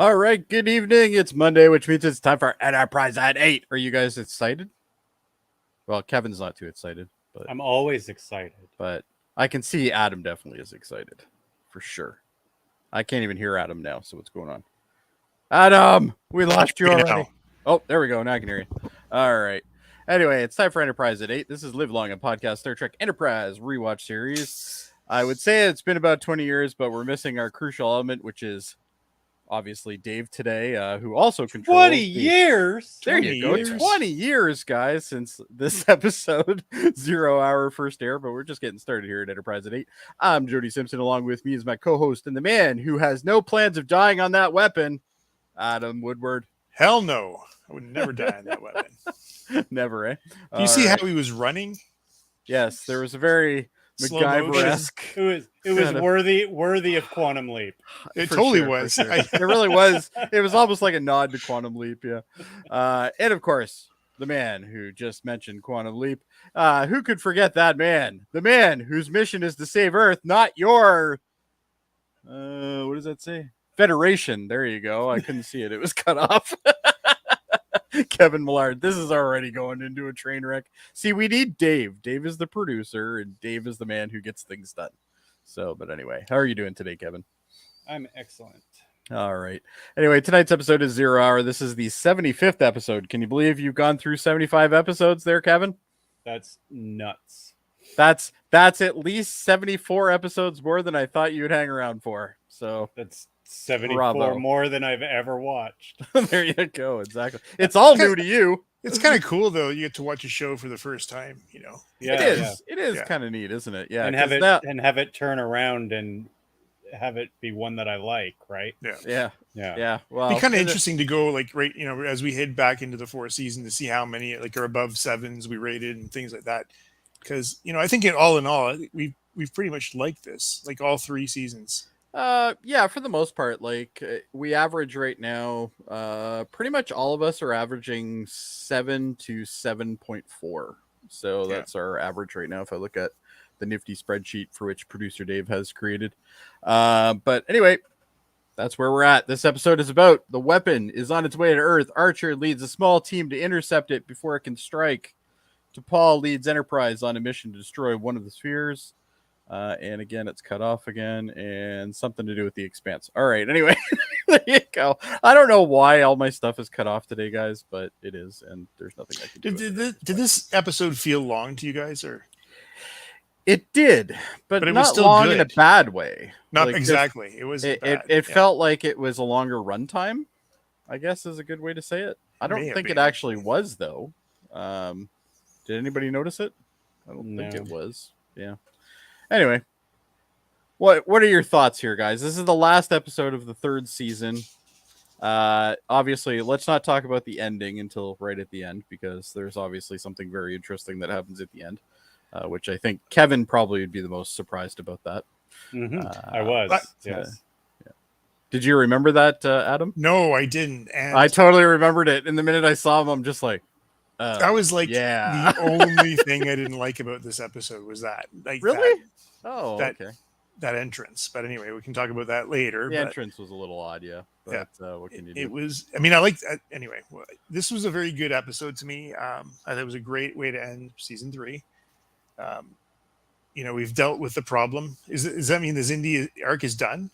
All right, good evening. It's Monday, which means it's time for Enterprise at 8. Are you guys excited? Well, Kevin's not too excited, but I'm always excited. I can see Adam definitely is excited. For sure. I can't even hear Adam now, so what's going on? Adam, we lost you already. Oh, there we go. Now I can hear you. All right. Anyway, it's time for Enterprise at 8. This is Live Long, a podcast Star Trek Enterprise rewatch series. I would say it's been about 20 years, but we're missing our crucial element, which is obviously Dave today, who also controls 20 years. There you go. 20 years, guys, since this episode, 0 hour first air, but we're just getting started here at Enterprise at 8. I'm Jody Simpson. Along with me is my co-host and the man who has no plans of dying on that weapon, Adam Woodward. Hell no. I would never die on that weapon. Never, eh? Do you see how he was running? Yes, there was a very MacGyver-esque. It was worthy of Quantum Leap. It totally was. Sure. It really was. It was almost like a nod to Quantum Leap, yeah. And of course, the man who just mentioned Quantum Leap. Who could forget that man? The man whose mission is to save Earth, not your... what does that say? Federation. There you go. I couldn't see it. It was cut off. Kevin Millard. This is already going into a train wreck. See, we need Dave. Dave is the producer, and Dave is the man who gets things done. So, but anyway, how are you doing today, Kevin? I'm excellent. All right. Anyway, tonight's episode is 0 hour. This is the 75th episode. Can you believe you've gone through 75 episodes there, Kevin? That's nuts. That's at least 74 episodes more than I thought you'd hang around for. So that's 74 bravo. More than I've ever watched. There you go. Exactly. It's all new to you. It's kind of cool though. You get to watch a show for the first time, you know. Yeah, it is. Yeah. It is kind of neat, isn't it? Yeah. And have it turn around and have it be one that I like, right? Yeah. Well, it'd be kind of interesting to go like right, you know, as we head back into the fourth season to see how many like are above 7s we rated and things like that. Because you know, I think all in all, we've pretty much liked this, like all 3 seasons. Yeah, for the most part, like we average right now, pretty much all of us are averaging 7 to 7.4. So that's our average right now. If I look at the nifty spreadsheet for which producer Dave has created. But anyway, that's where we're at. This episode is about the weapon is on its way to Earth. Archer leads a small team to intercept it before it can strike. T'Pol leads Enterprise on a mission to destroy one of the spheres. And again, it's cut off again, and something to do with the Expanse. All right, anyway, there you go. I don't know why all my stuff is cut off today, guys, but it is, and there's nothing I can do. Did this episode feel long to you guys, or? It did, but it not was still long good. In a bad way. Not like exactly. It was. It felt like it was a longer runtime, I guess is a good way to say it. I don't think it actually was, though. Did anybody notice it? I don't think it was. Yeah. Anyway, what are your thoughts here, guys? This is the last episode of the 3rd season. Obviously, let's not talk about the ending until right at the end, because there's obviously something very interesting that happens at the end, which I think Kevin probably would be the most surprised about that. Mm-hmm. I was. Yes. Did you remember that, Adam? No, I didn't. And I totally remembered it. And the minute I saw him, I'm just like, that was like the only thing I didn't like about this episode was that. Like, really? Okay. That entrance. But anyway, we can talk about that later. The entrance was a little odd, yeah. But, what can you do? It was, I mean, I liked that. Anyway, this was a very good episode to me. I thought it was a great way to end season 3. You know, we've dealt with the problem. Does that mean the Xindi arc is done?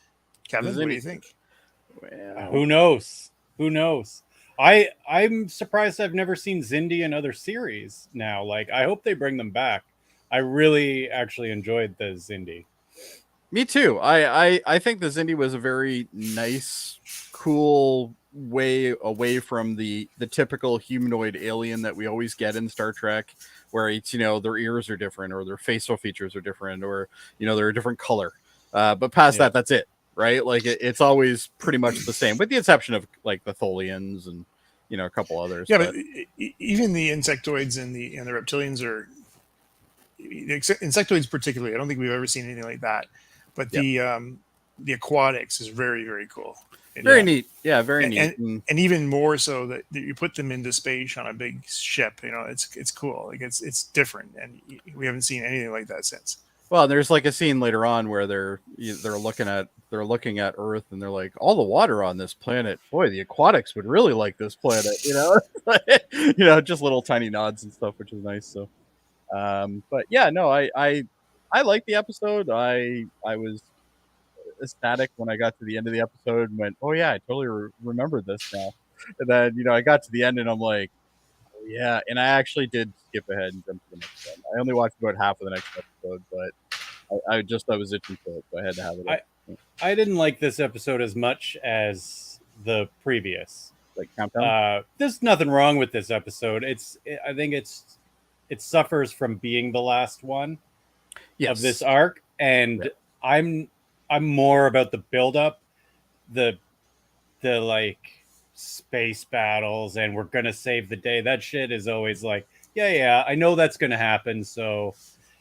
Kevin, what do you think? Well, who knows? I'm surprised I've never seen Xindi in other series now. Like, I hope they bring them back. I really actually enjoyed the Xindi. Me too. I think the Xindi was a very nice, cool way away from the typical humanoid alien that we always get in Star Trek, where it's, you know, their ears are different or their facial features are different or, you know, they're a different color. But past that, that's it. Right? Like it's always pretty much the same, with the exception of like the Tholians and, you know, a couple others. Yeah, but even the insectoids and the reptilians are insectoids particularly. I don't think we've ever seen anything like that. But the aquatics is very, very cool. And very neat. Yeah, very neat. And even more so that you put them into space on a big ship. You know, it's cool. Like it's different, and we haven't seen anything like that since. Well, there's like a scene later on where they're looking at Earth and they're like, all the water on this planet, boy, the aquatics would really like this planet, just little tiny nods and stuff, which is nice. So, but yeah, no, I like the episode. I was ecstatic when I got to the end of the episode and went, oh yeah, I totally remember this now. And then I got to the end and I'm like, oh yeah, and I actually did skip ahead and jump to the next one. I only watched about half of the next episode, but I was itching for it, so I had to have it. I didn't like this episode as much as the previous. Like Countdown. There's nothing wrong with this episode. I think it suffers from being the last one of this arc, and I'm more about the build-up, the like space battles, and we're gonna save the day. That shit is always like, yeah, I know that's gonna happen, so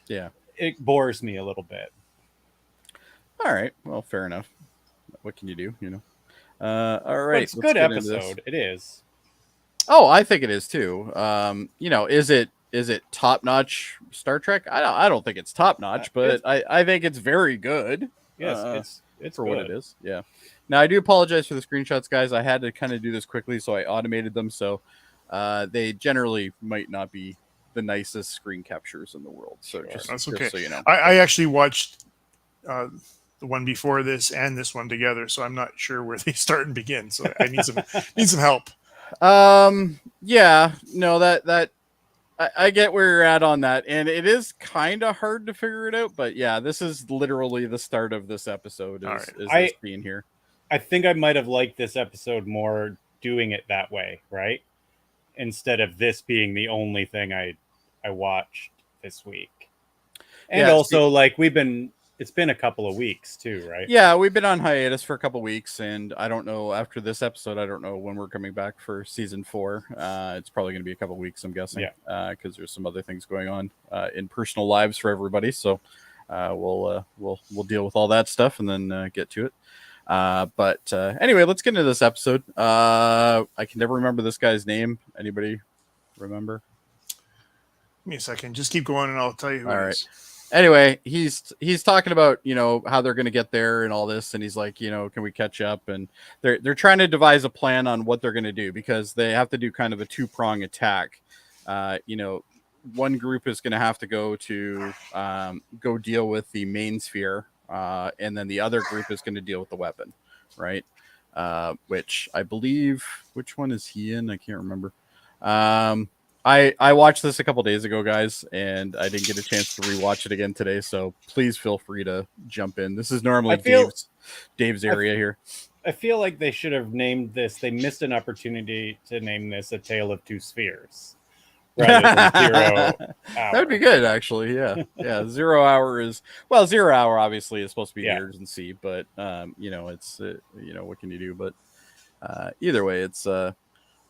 yeah. It bores me a little bit. All right. Well, fair enough. What can you do? All right. But it's a good episode. It is. Oh, I think it is too. Is it top notch Star Trek? I don't think it's top notch, but I think it's very good. Yes, it's for good. what it is. Yeah. Now I do apologize for the screenshots, guys. I had to kind of do this quickly, so I automated them. So they generally might not be the nicest screen captures in the world. So that's okay. So you know, I actually watched the one before this and this one together, so I'm not sure where they start and begin. So I need some help. Yeah, no, that I get where you're at on that, and it is kind of hard to figure it out. But yeah, this is literally the start of this episode. Is this being here? I think I might have liked this episode more doing it that way, right? Instead of this being the only thing I watched this week. And also, like, it's been a couple of weeks too, right? Yeah, we've been on hiatus for a couple of weeks, and I don't know, after this episode, I don't know when we're coming back for season 4. It's probably going to be a couple of weeks, I'm guessing. Yeah. Because there's some other things going on in personal lives for everybody. So we'll deal with all that stuff and then get to it. But anyway, let's get into this episode. I can never remember this guy's name. Anybody remember? Give me a second. Just keep going and I'll tell you who it is. Anyway, he's talking about, how they're going to get there and all this. And he's like, can we catch up? And they're trying to devise a plan on what they're going to do, because they have to do kind of a 2-prong attack. One group is going to have to go deal with the main sphere. And then the other group is going to deal with the weapon, right? Which I believe, which one is he in? I can't remember. I watched this a couple days ago, guys, and I didn't get a chance to rewatch it again today. So please feel free to jump in. This is normally Dave's area here. I feel like they should have named this. They missed an opportunity to name this A Tale of Two Spheres. Rather than 0 hour. That would be good, actually. Yeah. 0 hour is, 0 hour obviously is supposed to be the urgency, but it's what can you do? But either way, it's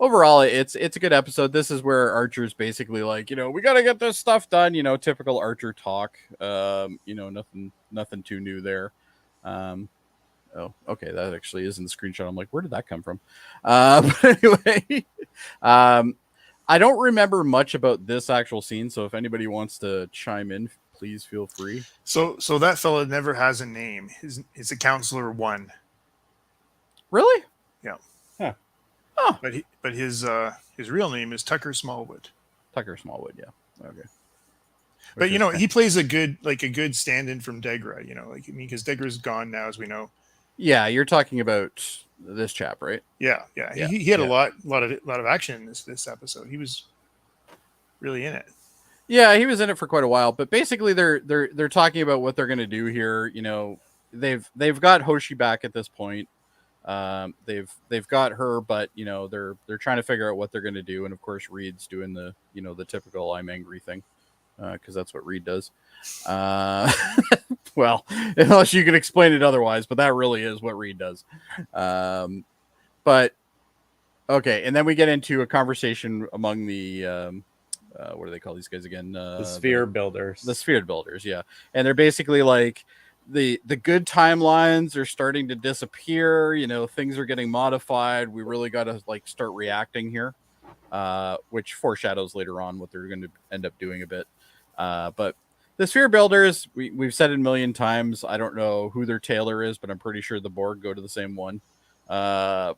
overall it's a good episode. This is where Archer's basically like, we got to get this stuff done. Typical Archer talk. Nothing too new there. Oh, okay, that actually is in the screenshot. I'm like, where did that come from? But anyway, I don't remember much about this actual scene, so if anybody wants to chime in, please feel free. So that fella never has a name. He's a Counselor 1. Really? Yeah. Huh. Oh. But his real name is Tucker Smallwood. Tucker Smallwood, yeah. Okay. But he plays a good stand-in from Degra. Because Degra's gone now, as we know. Yeah, you're talking about this chap, right? Yeah. He had a lot of action in this episode. He was really in it. Yeah, he was in it for quite a while. But basically, they're talking about what they're going to do here. They've got Hoshi back at this point. They've got her, but they're trying to figure out what they're going to do. And of course, Reed's doing the typical "I'm angry" thing, because that's what Reed does. Well, unless you can explain it otherwise, but that really is what Reed does. But okay, and then we get into a conversation among the what do they call these guys again? The sphere builders. The sphere builders, yeah. And they're basically like, the good timelines are starting to disappear. Things are getting modified. We really got to start reacting here, which foreshadows later on what they're going to end up doing a bit. But the sphere builders, we've said it a million times. I don't know who their tailor is, but I'm pretty sure the Borg go to the same one. But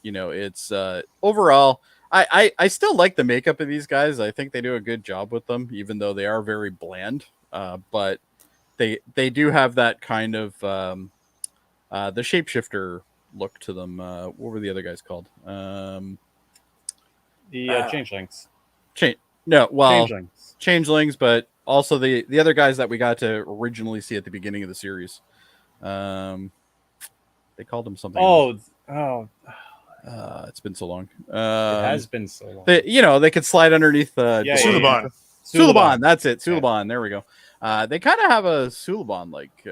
it's overall, I still like the makeup of these guys. I think they do a good job with them, even though they are very bland. But they do have that kind of the shapeshifter look to them. What were the other guys called? The changelings. Changelings, but also the other guys that we got to originally see at the beginning of the series. They called them something. It's been so long. It has been so long. They could slide underneath Suliban. Suliban, that's it. Suliban. There we go. They kind of have a Suliban like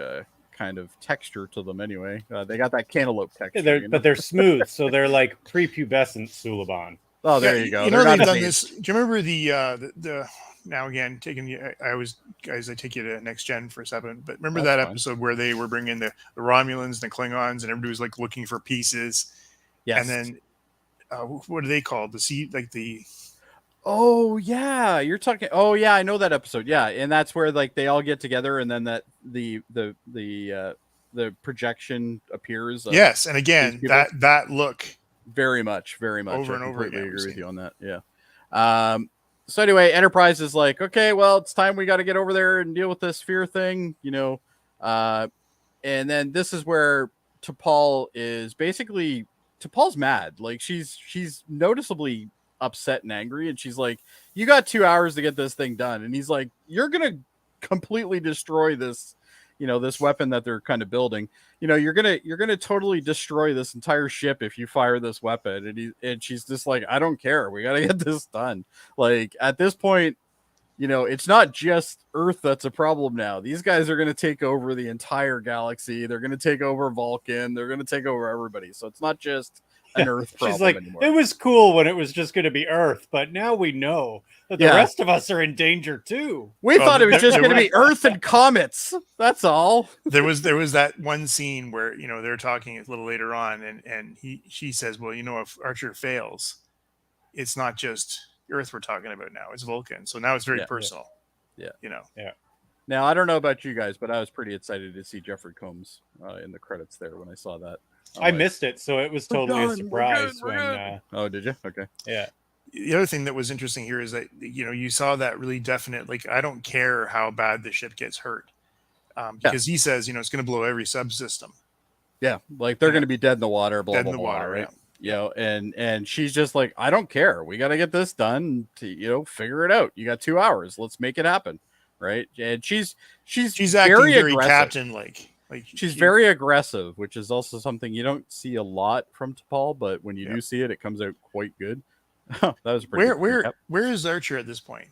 kind of texture to them anyway. They got that cantaloupe texture. But they're smooth, so they're like prepubescent Suliban. Oh, there you go. They've done this. Do you remember the now again taking you? I take you to Next Gen for a second, but remember that episode where they were bringing the Romulans and the Klingons, and everybody was like looking for pieces. Yes. And then what are they called? Oh yeah, you're talking. Oh yeah, I know that episode. Yeah, and that's where like they all get together, and then that the projection appears. Yes, and again that look. Very much. Over and over again. I completely agree with you on that. Yeah. So anyway, Enterprise is like, okay, well, it's time we got to get over there and deal with this sphere thing, and then this is where T'Pol is basically T'Pol's mad. Like she's noticeably upset and angry, and she's like, you got 2 hours to get this thing done, and he's like, you're gonna completely destroy this this weapon that they're kind of building. You're gonna totally destroy this entire ship if you fire this weapon. And she's just like, I don't care. We gotta get this done. Like at this point, it's not just Earth that's a problem now. These guys are gonna take over the entire galaxy. They're gonna take over Vulcan. They're gonna take over everybody. So it's not just an Earth problem. She's like, anymore. It was cool when it was just going to be Earth, but now we know that the rest of us are in danger too. We thought it was just going to be Earth and comets. That's all. There was that one scene where they're talking a little later on, and she says, well, if Archer fails, it's not just Earth we're talking about now; it's Vulcan. So now it's very personal. Yeah. Yeah. Now I don't know about you guys, but I was pretty excited to see Jeffrey Combs in the credits there when I saw that. I missed it, so it was totally a surprise when. Oh, did you? Okay. Yeah. The other thing that was interesting here is that you saw that really definite, like, I don't care how bad the ship gets hurt, because he says it's going to blow every subsystem. Yeah, like they're going to be dead in the water. Blah, dead blah, in the blah, water, right? Yeah. And she's just like, I don't care. We got to get this done. To figure it out. You got 2 hours. Let's make it happen, right? And she's acting very captain like. She's very aggressive, which is also something you don't see a lot from T'Pol, but when you do see it, it comes out quite good. That was pretty. Where is Archer at this point?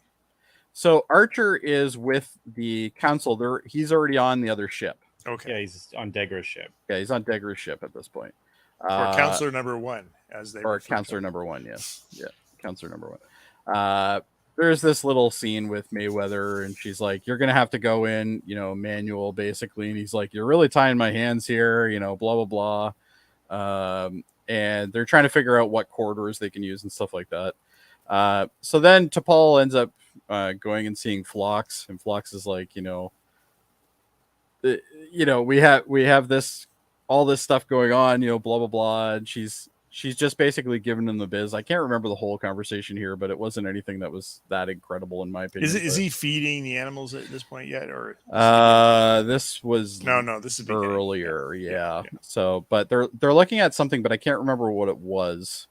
So Archer is with the council. He's already on the other ship. Okay. Yeah, he's on Degra's ship. Yeah, he's on Degra's ship at this point. Or Counselor number 1, as they. Or Counselor number 1, yes. Yeah, Counselor number 1. There's this little scene with Mayweather, and she's like, you're going to have to go in, manual, basically. And he's like, you're really tying my hands here, blah, blah, blah. And they're trying to figure out what corridors they can use and stuff like that. So then T'Pol ends up going and seeing Phlox, and Phlox is like, we have all this stuff going on, blah, blah, blah. And she's just basically giving him the biz. I can't remember the whole conversation here, but it wasn't anything that was that incredible in my opinion. Is he feeding the animals at this point yet, or this was this is earlier, yeah. So, but they're looking at something, but I can't remember what it was.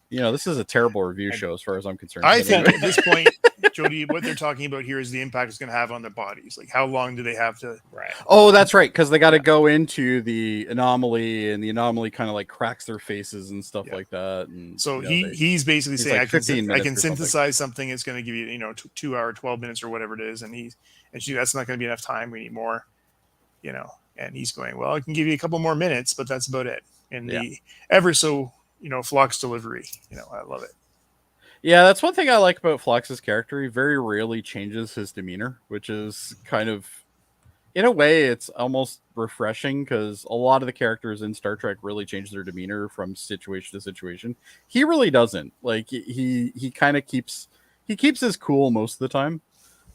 This is a terrible review show as far as I'm concerned. I think at this point, Jody, what they're talking about here is the impact it's going to have on their bodies. Like, how long do they have to? Right. Oh, that's right, because they got to go into the anomaly, and the anomaly kind of like cracks their faces and stuff like that. And so he's basically saying, like I can synthesize something. It's going to give you 2 hour, 12 minutes or whatever it is, and that's not going to be enough time. We need more, And he's going, well, I can give you a couple more minutes, but that's about it. And the ever so Phlox delivery, I love it. Yeah, that's one thing I like about Phlox's character. He very rarely changes his demeanor, which is kind of, in a way, it's almost refreshing, because a lot of the characters in Star Trek really change their demeanor from situation to situation. He really doesn't. Like, he kind of keeps his cool most of the time.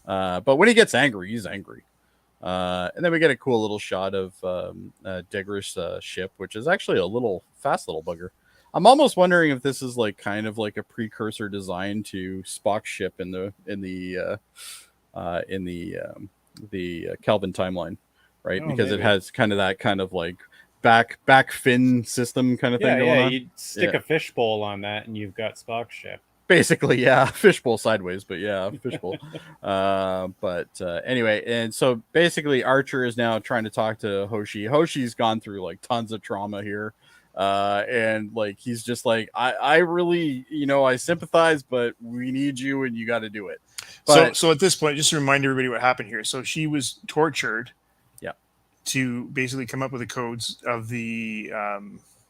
But when he gets angry, he's angry. And then we get a cool little shot of Degra's ship, which is actually a fast little bugger. I'm almost wondering if this is like kind of like a precursor design to Spock's ship in the Kelvin timeline, right? Because maybe. It has kind of that kind of like back fin system kind of thing going on. You'd stick a fishbowl on that, and you've got Spock's ship. Basically, yeah, fishbowl sideways, but yeah, fishbowl. Anyway, and so basically, Archer is now trying to talk to Hoshi. Hoshi's gone through like tons of trauma here. And like he's just like, I really, I sympathize, but we need you and you got to do it. But, so at this point, just to remind everybody what happened here. So she was tortured, to basically come up with the codes of the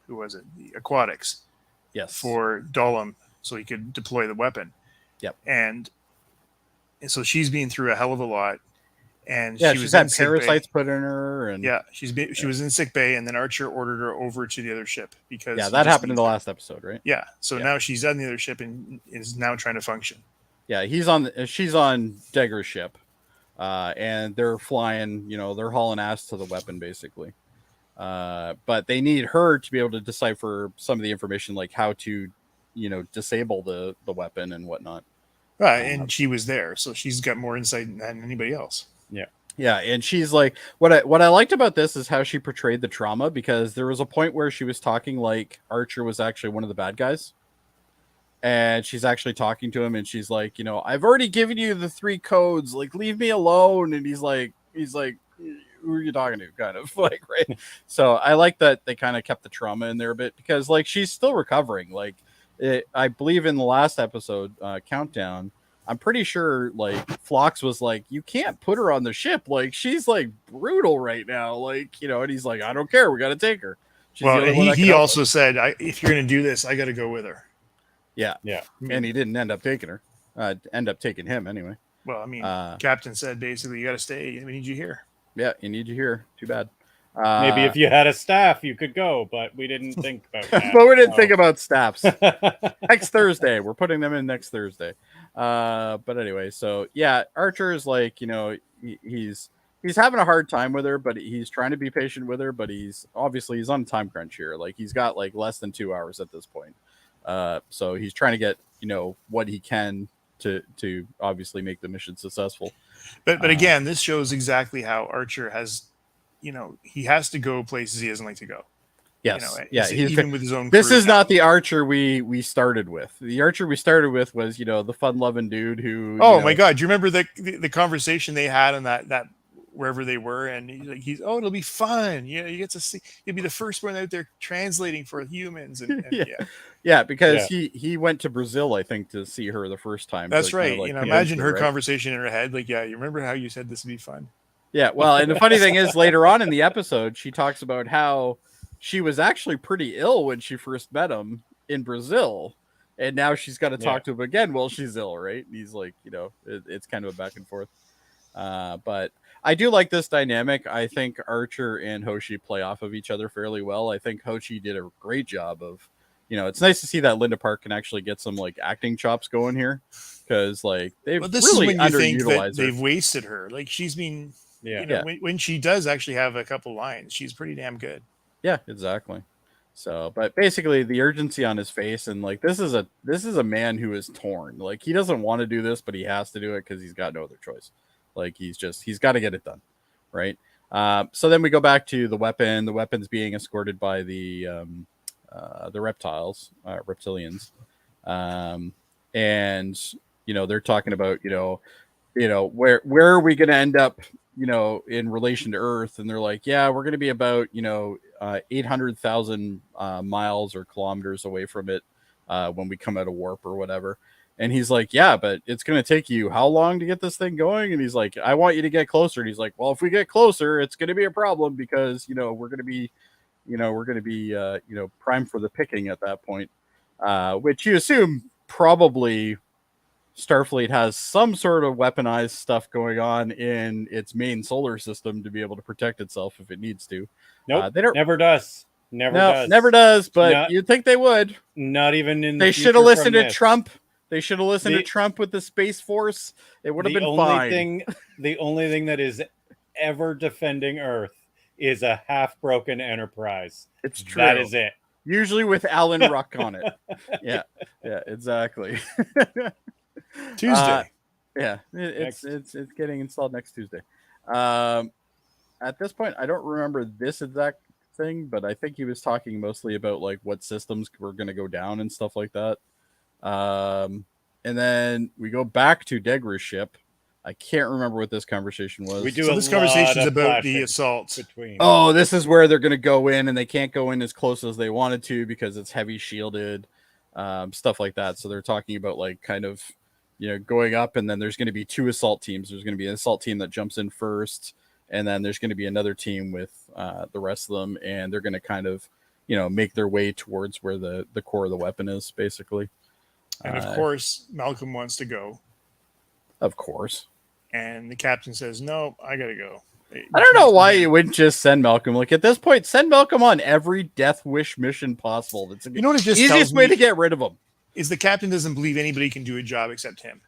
the aquatics, for Dahlem, so he could deploy the weapon. Yep. And so she's been through a hell of a lot. And she's had parasites put in her, and she was in sick bay, and then Archer ordered her over to the other ship because that happened in the last episode, right? Yeah. So now she's on the other ship and is now trying to function. Yeah, she's on Degra's ship, and they're flying. They're hauling ass to the weapon basically, but they need her to be able to decipher some of the information, like how to, disable the weapon and whatnot. Right, and she was there, so she's got more insight than anybody else. Yeah, and she's like, what I liked about this is how she portrayed the trauma, because there was a point where she was talking like Archer was actually one of the bad guys, and she's actually talking to him, and she's like, I've already given you the 3 codes, like leave me alone, and he's like, who are you talking to, kind of like, right? So I like that they kind of kept the trauma in there a bit, because like she's still recovering. Like I believe in the last episode, Countdown, I'm pretty sure like Phlox was like, you can't put her on the ship. Like she's like brutal right now. Like, and he's like, I don't care. We got to take her. He also said, if you're going to do this, I got to go with her. Yeah. Yeah. And he didn't end up taking her, end up taking him anyway. Well, I mean, Captain said basically, you got to stay. We need you here. Yeah. You need you here. Too bad. Maybe if you had a staff, you could go, but we didn't think about that. But we didn't think about staffs. Next Thursday. We're putting them in next Thursday. But anyway, so yeah, Archer is like, he's having a hard time with her, but he's trying to be patient with her, but he's on a time crunch here. Like he's got like less than 2 hours at this point. So he's trying to get, what he can to obviously make the mission successful. But again, this shows exactly how Archer has, he has to go places he doesn't like to go. Yes. Even with his own. This is not the Archer we started with. The Archer we started with was, the fun-loving dude who. Oh my God! Do you remember the conversation they had on that wherever they were, and it'll be fun. You get to see. You'll be the first one out there translating for humans, and because he went to Brazil, I think, to see her the first time. That's right. Imagine her conversation in her head, like, you remember how you said this would be fun. Yeah. Well, and the funny thing is, later on in the episode, she talks about how she was actually pretty ill when she first met him in Brazil, and now she's got to talk to him again while she's ill, right? And he's like, it's kind of a back and forth. But I do like this dynamic. I think Archer and Hoshi play off of each other fairly well. I think Hoshi did a great job of, it's nice to see that Linda Park can actually get some like acting chops going here, because like they've really underutilized her. They've wasted her. Like she's been, when she does actually have a couple lines, she's pretty damn good. Yeah, exactly. So, but basically the urgency on his face, and like this is a man who is torn. Like he doesn't want to do this, but he has to do it because he's got no other choice. Like he's got to get it done, right? So then we go back to the weapon. The weapon's being escorted by the reptiles, reptilians, and they're talking about where are we going to end up, in relation to Earth, and they're like, yeah, we're going to be about 800,000 miles or kilometers away from it when we come out of warp or whatever. And he's like, yeah, but it's going to take you how long to get this thing going? And he's like, I want you to get closer. And he's like, well, if we get closer, it's going to be a problem because, we're going to be, primed for the picking at that point, which you assume probably Starfleet has some sort of weaponized stuff going on in its main solar system to be able to protect itself if it needs to. Nope, never does. Never does. Never does, but you'd think they would. Not even in They should have listened to Trump. They should have listened to Trump with the Space Force. It would have been fine. The only thing that is ever defending Earth is a half-broken Enterprise. It's true. That is it. Usually with Alan Ruck on it. Yeah, exactly. Tuesday. It's getting installed next Tuesday. At this point, I don't remember this exact thing, but I think he was talking mostly about like what systems were going to go down and stuff like that. And then we go back to Degra's ship. I can't remember what this conversation was. This conversation is about the assault. Oh, this is where they're going to go in, and they can't go in as close as they wanted to because it's heavy shielded, stuff like that. So they're talking about like kind of, going up, and then there's going to be two assault teams. There's going to be an assault team that jumps in first, and then there's going to be another team with the rest of them, and they're going to kind of, make their way towards where the core of the weapon is, basically. And of course, Malcolm wants to go. Of course. And the captain says, "No, I gotta go." I don't know why you wouldn't just send Malcolm. Like at this point, send Malcolm on every Death Wish mission possible. That's what it just easiest way to get rid of him. Is the captain doesn't believe anybody can do a job except him.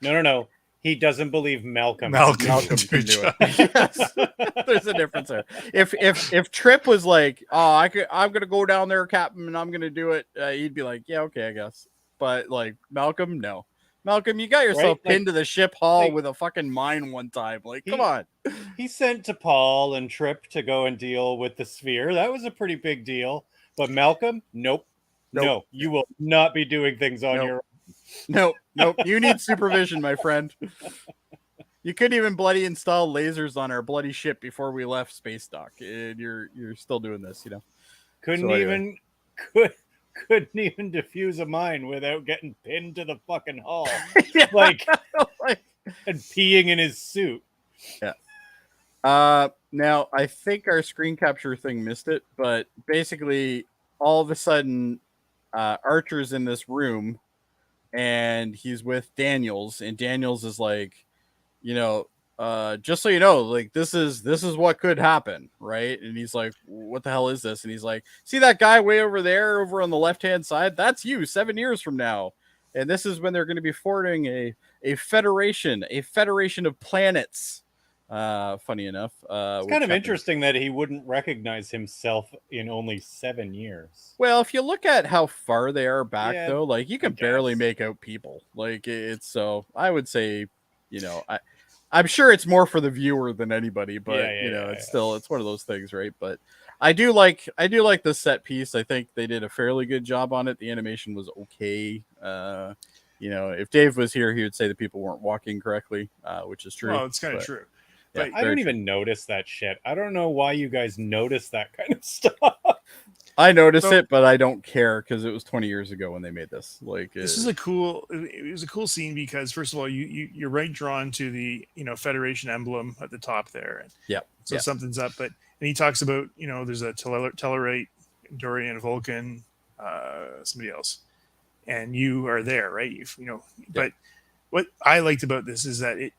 No. He doesn't believe Malcolm can do it. Yes. There's a difference there. If Trip was like, "Oh, I'm gonna go down there, Captain, and I'm gonna do it," he'd be like, "Yeah, okay, I guess." But like Malcolm, no. Malcolm, you got yourself pinned to the ship hull with a fucking mine one time. Like, come on. He sent to Paul and Trip to go and deal with the sphere. That was a pretty big deal. But Malcolm, nope. No, you will not be doing things on your own. Nope. You need supervision, my friend. You couldn't even bloody install lasers on our bloody ship before we left space dock. And you're still doing this, Couldn't even defuse a mine without getting pinned to the fucking hull. And peeing in his suit. Yeah. Now I think our screen capture thing missed it, but basically all of a sudden Archer's in this room and he's with Daniels, and Daniels is like, just so you know, like this is what could happen, right? And he's like, "What the hell is this?" And he's like, "See that guy way over there, over on the left-hand side? That's you 7 years from now. And this is when they're going to be forming a federation of planets." Funny enough, it's kind of interesting that he wouldn't recognize himself in only 7 years. Well, if you look at how far they are back, though, like you can barely make out people. Like it's so. I would say, I'm sure it's more for the viewer than anybody, but it's one of those things, right? But I do like the set piece. I think they did a fairly good job on it. The animation was okay. If Dave was here, he would say the people weren't walking correctly, which is true. Well, it's kind of true. But I don't even notice that shit. I don't know why you guys notice that kind of stuff. I notice it, but I don't care because it was 20 years ago when they made this. Like, this is it was a cool scene because first of all, you're right drawn to the Federation emblem at the top there. So something's up, and he talks about there's a Tellarite, Dorian, Vulcan, somebody else, and you are there, right? But what I liked about this is that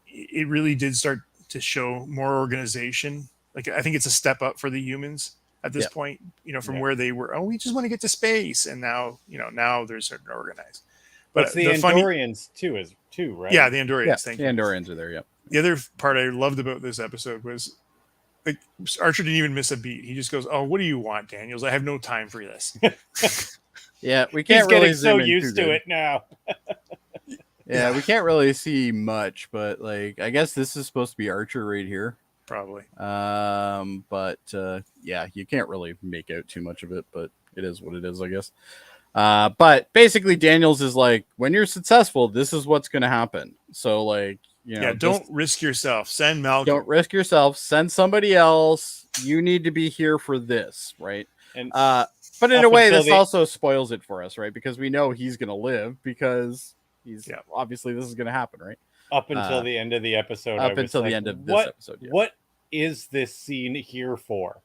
it really did start to show more organization. Like I think it's a step up for the humans at this point, from where they were. Oh, we just want to get to space, and now they're starting to organize. But the Andorians too, right? Yeah, the Andorians. Yeah, thank the you. Andorians are there. Yeah. The other part I loved about this episode was like Archer didn't even miss a beat. He just goes, "Oh, what do you want, Daniels? I have no time for this." Yeah, we can't. He's getting so used to it now. Yeah, we can't really see much, but like I guess this is supposed to be Archer right here. Probably. But you can't really make out too much of it, but it is what it is, I guess. But basically Daniels is like, when you're successful, this is what's going to happen. So like, don't risk yourself. Send Malcolm. Don't risk yourself. Send somebody else. You need to be here for this, right? And but in a way, this also spoils it for us, right? Because we know he's going to live because obviously this is going to happen, right? Up until the end of the episode. Up until the end of this episode. Yeah. What is this scene here for?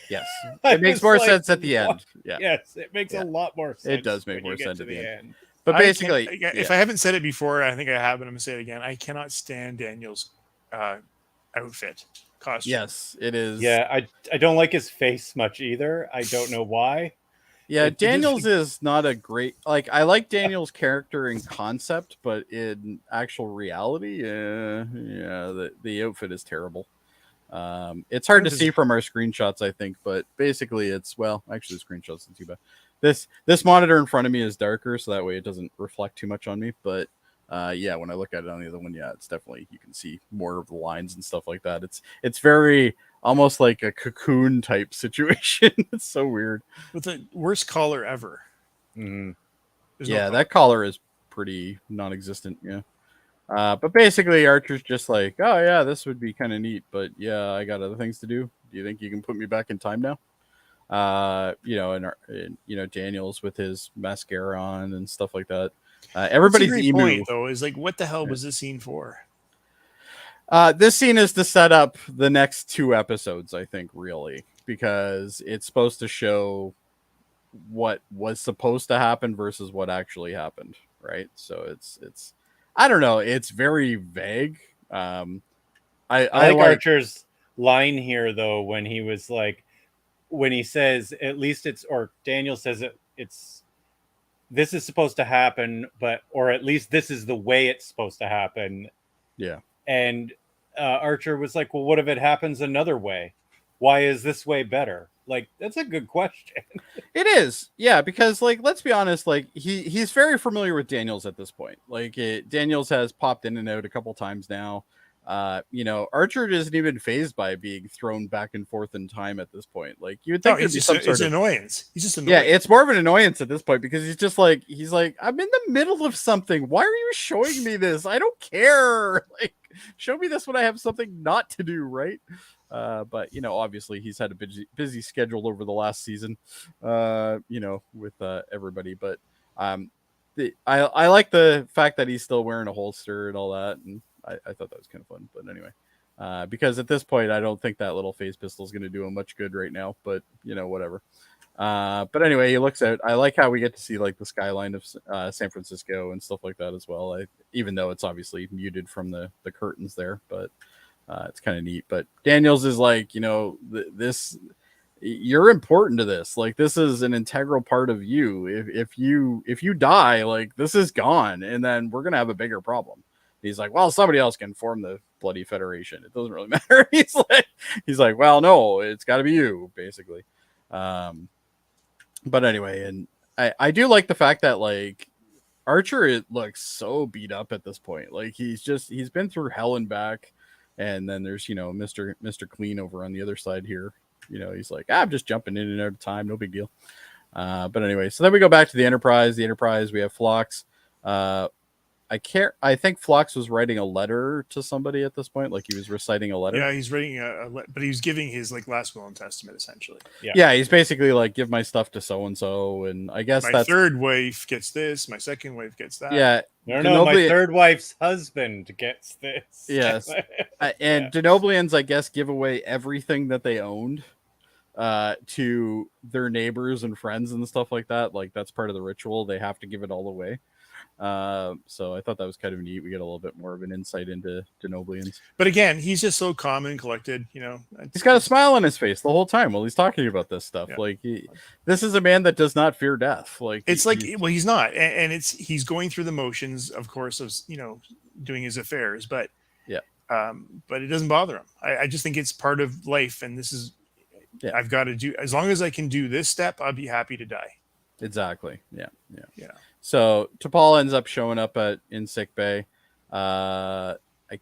Yes. It makes more sense at the end. Yeah. Yes, it makes a lot more sense. It does make more sense at the end. But basically, if I haven't said it before, I think I have, but I'm going to say it again. I cannot stand Daniel's outfit, costume. Yes, it is. Yeah, I don't like his face much either. I don't know why. Yeah, Daniels is not a great, like, I like Daniels' character in concept, but in actual reality, the outfit is terrible. It's hard to see from our screenshots, I think, but basically it's, well, actually the screenshots isn't too bad. This monitor in front of me is darker, so that way it doesn't reflect too much on me, but yeah, when I look at it on the other one, yeah, it's definitely, you can see more of the lines and stuff like that. It's very almost like a cocoon type situation. It's so weird. With the worst collar ever. Mm-hmm. Yeah, that collar is pretty non-existent. Yeah. But basically Archer's just like, oh yeah, this would be kind of neat, but yeah, I got other things to do. Do you think you can put me back in time now? And Daniels with his mascara on and stuff like that. Everybody's That's a great point, though, is like, what the hell was this scene for? This scene is to set up the next 2 episodes, I think, really, because it's supposed to show what was supposed to happen versus what actually happened, right? So it's I don't know, it's very vague. I like Archer's line here, though, when he was like, when he says, at least it's, or Daniel says it's this is supposed to happen, or at least this is the way it's supposed to happen. Yeah. And Archer was like, well, what if it happens another way? Why is this way better? Like, that's a good question. It is. Yeah, because, like, let's be honest, like, he's very familiar with Daniels at this point. Like, Daniels has popped in and out a couple times now. Archer isn't even phased by being thrown back and forth in time at this point. Like, you would think it's annoyance. He's just annoyed. Yeah, it's more of an annoyance at this point, because he's like, I'm in the middle of something. Why are you showing me this? I don't care. Like, show me this when I have something not to do, right? But obviously he's had a busy schedule over the last season, with everybody. But I like the fact that he's still wearing a holster and all that, and I thought that was kind of fun. But anyway, because at this point I don't think that little phase pistol is going to do him much good right now. But whatever. But anyway, he looks out. I like how we get to see like the skyline of San Francisco and stuff like that as well. Even though it's obviously muted from the curtains there, but. It's kind of neat. But Daniels is like, this, you're important to this. Like, this is an integral part of you. If you die, like, this is gone, and then we're gonna have a bigger problem. He's like, well, somebody else can form the bloody Federation. It doesn't really matter. He's like, well, no, it's got to be you, basically. But anyway, and I do like the fact that, like, Archer, it looks so beat up at this point. Like, he's been through hell and back. And then there's, Mr. Clean over on the other side here. He's like, I'm just jumping in and out of time. No big deal. But anyway, so then we go back to the Enterprise. The Enterprise, we have Phlox. I think Phlox was writing a letter to somebody at this point. Like, he was reciting a letter. Yeah, he's writing but he was giving his like last will and testament, essentially. Yeah, he's basically like, give my stuff to so-and-so. And I guess my third wife gets this. My second wife gets that. Yeah. No, my third wife's husband gets this. Yes. And Denoblians, I guess, give away everything that they owned to their neighbors and friends and stuff like that. Like, that's part of the ritual. They have to give it all away. So I thought that was kind of neat. We get a little bit more of an insight into Denoblians. But again, he's just so calm and collected. He's got a smile on his face the whole time while he's talking about this stuff. Yeah. Like, this is a man that does not fear death. Like, it's he's not, and he's going through the motions, of course, of doing his affairs, but but it doesn't bother him. I just think it's part of life, and this is I've got to do, as long as I can do this step, I'll be happy to die. Exactly. Yeah. So T'Pol ends up showing up in sick bay. I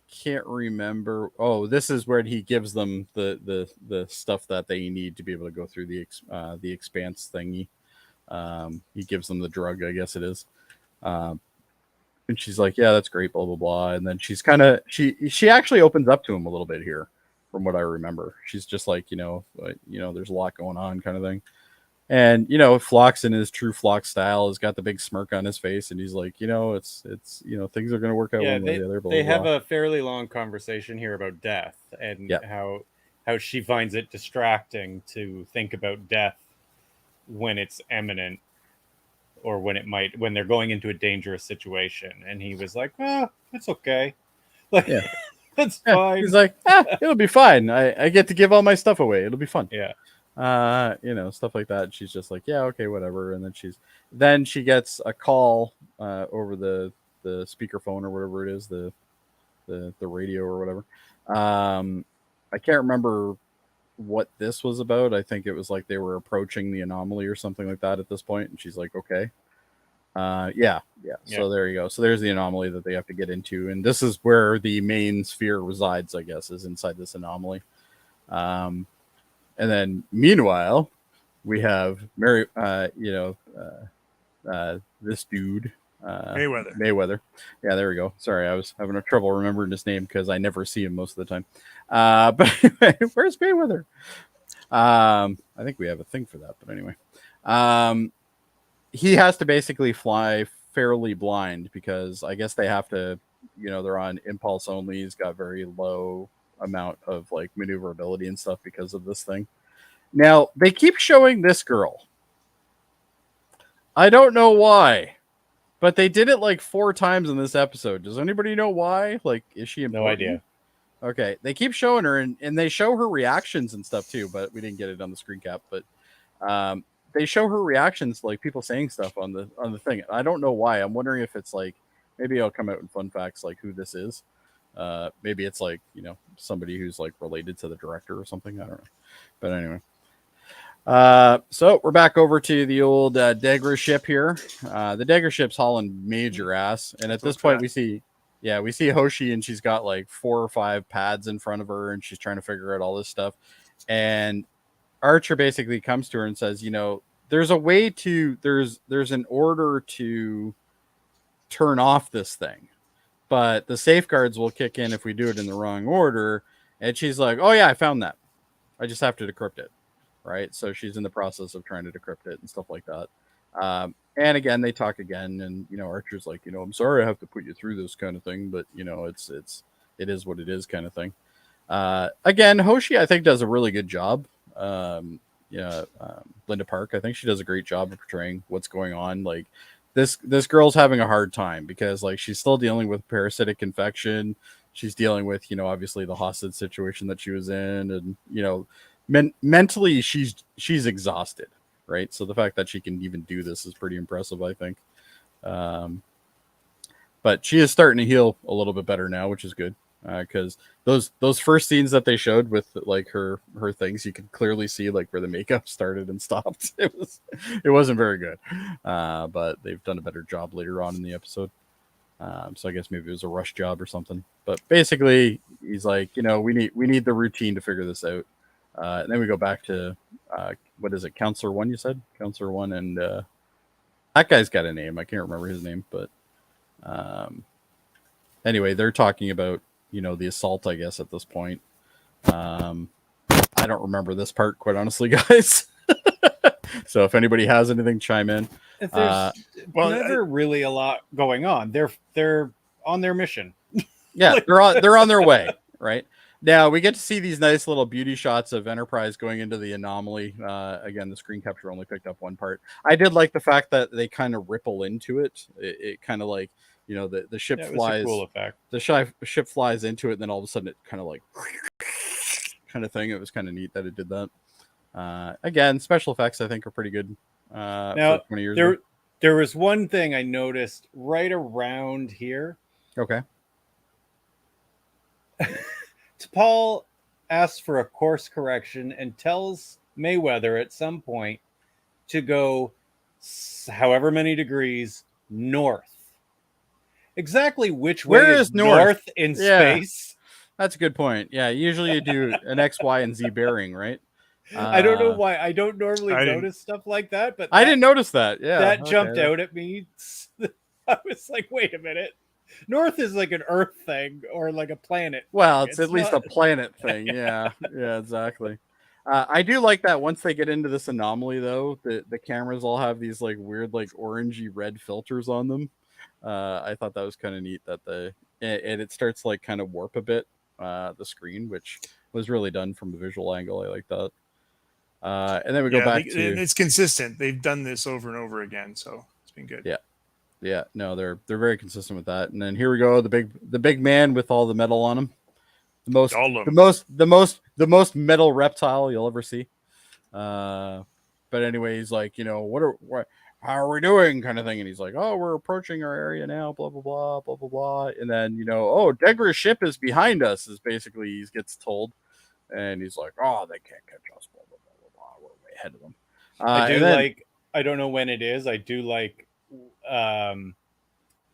can't remember. Oh, this is where he gives them the stuff that they need to be able to go through the expanse thingy. He gives them the drug, I guess it is. And she's like, yeah, that's great, blah, blah, blah. And then she's kind of, she actually opens up to him a little bit here from what I remember. She's just like, there's a lot going on kind of thing. And, Phlox in his true Phlox style has got the big smirk on his face. And he's like, it's things are going to work out. Yeah, one way or the other, they have a fairly long conversation here about death and how she finds it distracting to think about death when it's imminent. Or when they're going into a dangerous situation. And he was like, it's okay. Like, that's fine. He's like, it'll be fine. I get to give all my stuff away. It'll be fun. Yeah. Stuff like that. And she's just like, yeah, okay, whatever. And then she gets a call over the speakerphone or whatever it is, the radio or whatever. I can't remember what this was about. I think it was like they were approaching the anomaly or something like that at this point, and she's like, okay. Yeah. So there you go. So there's the anomaly that they have to get into, and this is where the main sphere resides, I guess, is inside this anomaly. And then meanwhile, we have Mary, this dude, Mayweather. Yeah, there we go. Sorry, I was having trouble remembering his name because I never see him most of the time. But anyway, where's Mayweather? I think we have a thing for that, but anyway. He has to basically fly fairly blind because I guess they have to, they're on impulse only. He's got very low amount of like maneuverability and stuff because of this thing. Now, they keep showing this girl. I don't know why, but they did it like 4 times in this episode. Does anybody know why? Like, is she important? No idea. Okay, they keep showing her, and they show her reactions and stuff too, but we didn't get it on the screen cap. But they show her reactions, like people saying stuff on the thing. I don't know why. I'm wondering if it's like, maybe it'll come out in fun facts like who this is. Maybe it's like, somebody who's like related to the director or something. I don't know. But anyway. So we're back over to the old Dagger ship here. The Dagger ship's hauling major ass, and at this point we see Hoshi, and she's got like 4 or 5 pads in front of her, and she's trying to figure out all this stuff. And Archer basically comes to her and says, there's a way to there's an order to turn off this thing, but the safeguards will kick in if we do it in the wrong order. And she's like, oh yeah, I found that. I just have to decrypt it. Right. So she's in the process of trying to decrypt it and stuff like that. And again, they talk again, and Archer's like, I'm sorry I have to put you through this kind of thing, but it is what it is kind of thing. Again, Hoshi, I think, does a really good job. Linda Park, I think she does a great job of portraying what's going on. Like this girl's having a hard time because like she's still dealing with parasitic infection. She's dealing with, obviously the hostage situation that she was in, and mentally she's exhausted, right? So the fact that she can even do this is pretty impressive, I think. But she is starting to heal a little bit better now, which is good. Because those first scenes that they showed with like her things, you could clearly see like where the makeup started and stopped. It wasn't very good, but they've done a better job later on in the episode. So I guess maybe it was a rush job or something. But basically, he's like, we need the routine to figure this out. And then we go back to what is it, Counselor 1? You said Counselor 1, and that guy's got a name. I can't remember his name, but anyway, they're talking about the assault, I guess, at this point. I don't remember this part, quite honestly, guys. So if anybody has anything, chime in. There's never really a lot going on. They're on their mission. Yeah, they're on their way, right? Now we get to see these nice little beauty shots of Enterprise going into the anomaly. Again, the screen capture only picked up one part. I did like the fact that they kind of ripple into it. It kind of like, the ship flies. Cool effect. The ship flies into it, and then all of a sudden it kind of like kind of thing. It was kind of neat that it did that. Again, special effects I think are pretty good. Now, for 20 years ago. There was one thing I noticed right around here. Okay. T'Pol asks for a course correction and tells Mayweather at some point to go however many degrees north. Exactly which way is north in space? That's a good point. Yeah, usually you do an X, Y, and Z bearing, right? I don't know why. I don't normally notice stuff like that, but I didn't notice that. Yeah, that jumped out at me. I was like, wait a minute. North is like an Earth thing or like a planet. Well, it's at least a planet thing. Yeah, exactly. I do like that once they get into this anomaly, though, the cameras all have these like weird, like orangey red filters on them. I thought that was kind of neat that and it starts like kind of warp a bit the screen, which was really done from a visual angle. I like that. And then we go back to it's consistent. They've done this over and over again, so it's been good. Yeah, no, they're very consistent with that. And then here we go, the big man with all the metal on him, the most metal reptile you'll ever see. But anyway, he's like, how are we doing, kind of thing, and he's like, oh, we're approaching our area now, blah blah blah blah blah blah, and then oh, Degra's ship is behind us, is basically he gets told, and he's like, oh, they can't catch us, blah blah blah blah blah, we're way ahead of them. I don't know when it is. I do like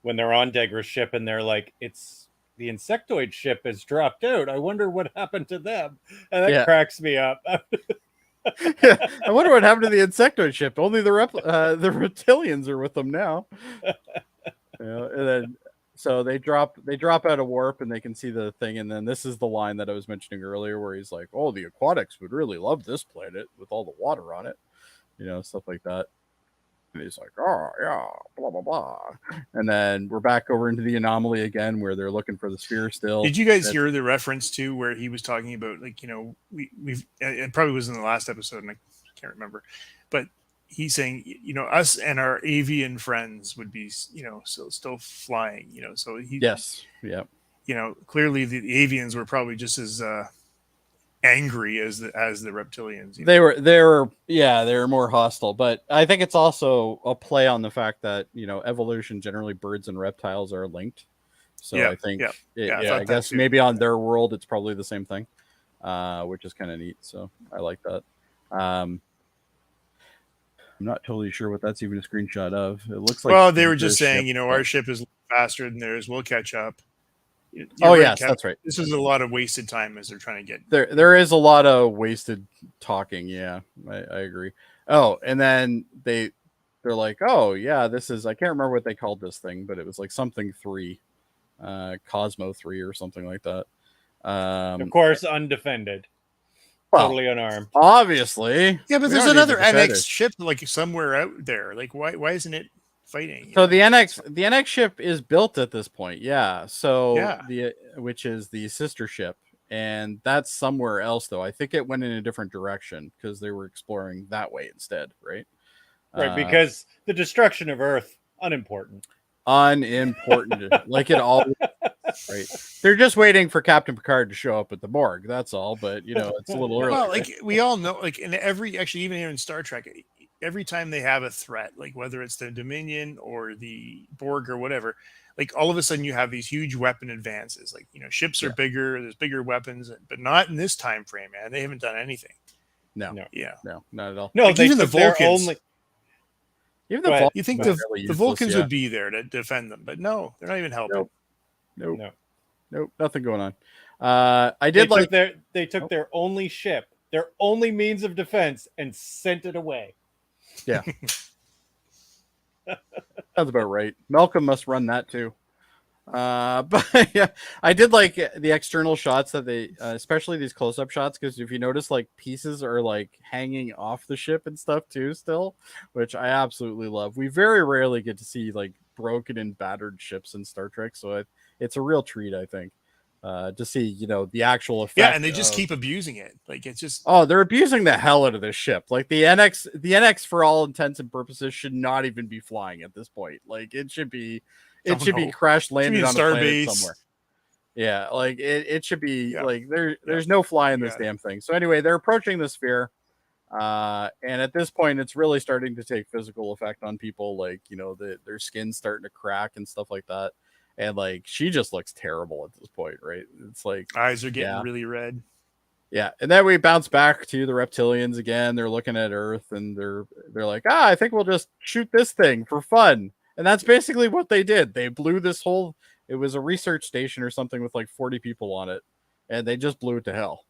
when they're on Degra's ship and they're like, it's the insectoid ship has dropped out. I wonder what happened to them, and that cracks me up. I wonder what happened to the insectoid ship. Only the reptilians are with them now. And then so they drop out of warp and they can see the thing. And then this is the line that I was mentioning earlier, where he's like, "Oh, the aquatics would really love this planet with all the water on it," stuff like that. And he's like, "Oh yeah, blah blah blah." And then we're back over into the anomaly again, where they're looking for the sphere still. Did you guys hear the reference to where he was talking about, like, we've it probably was in the last episode and I can't remember, but he's saying, us and our avian friends would be, still flying, so he, yes, yeah, clearly the avians were probably just as angry as the reptilians. They were more hostile, but I think it's also a play on the fact that evolution, generally birds and reptiles are linked, so I think I guess maybe on their world it's probably the same thing, which is kind of neat, so I like that. I'm not totally sure what that's even a screenshot of. It looks like, well, they were just saying, our ship is faster than theirs, we'll catch up. Yes, that's right. This is a lot of wasted time as they're trying to get there is a lot of wasted talking. Yeah, I agree. Oh, and then they're like, oh yeah, this is, I can't remember what they called this thing, but it was like something 3, Cosmo 3 or something like that. Of course, undefended, totally unarmed, obviously. Yeah, but there's another NX ship like somewhere out there. Like, why isn't it fighting? So the NX ship is built at this point, so which is the sister ship, and that's somewhere else, though. I think it went in a different direction because they were exploring that way instead, right? Because the destruction of Earth, unimportant, like it all, right? They're just waiting for Captain Picard to show up at the morgue, that's all. But it's a little early. Well, like we all know, like in even here in Star Trek, every time they have a threat, like whether it's the Dominion or the Borg or whatever, like all of a sudden you have these huge weapon advances. Like, ships are bigger, there's bigger weapons, but not in this time frame, man. They haven't done anything. No, not at all. No, like even the Vulcans. You think the Vulcans would be there to defend them, but no, they're not even helping. Nope, nothing going on. They took their only ship, their only means of defense, and sent it away. Yeah. Sounds about right. Malcolm must run that too. But yeah, I did like the external shots that they, especially these close-up shots, because if you notice, like pieces are like hanging off the ship and stuff too still, which I absolutely love. We very rarely get to see like broken and battered ships in Star Trek, so it's a real treat, I think, to see the actual effect. Yeah, and they just keep abusing it. Like, it's just, they're abusing the hell out of this ship. Like the NX for all intents and purposes should not even be flying at this point. Like it should be be crash landed on a planet somewhere. Yeah, like it should be like there's no fly in this damn thing. So anyway, they're approaching the sphere, and at this point it's really starting to take physical effect on people. Like their skin's starting to crack and stuff like that. And like she just looks terrible at this point, right? It's like eyes are getting really red. Yeah, and then we bounce back to the reptilians again. They're looking at Earth, and they're like, I think we'll just shoot this thing for fun. And that's basically what they did. They blew this whole. It was a research station or something with like 40 people on it, and they just blew it to hell.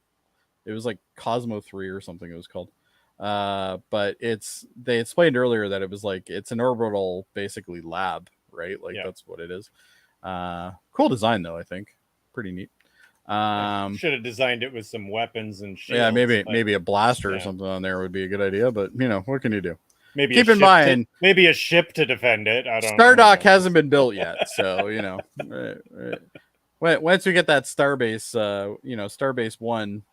It was like Cosmo 3 or something it was called. But they explained earlier that it was like it's an orbital basically lab, right? Like that's what it is. Cool design though, I think. Pretty neat. Should have designed it with some weapons and shields. Yeah, maybe a blaster or something on there would be a good idea, but what can you do? Maybe keep in mind, maybe a ship to defend it. I don't know. Stardock hasn't been built yet, so once we get that Starbase, Starbase 1,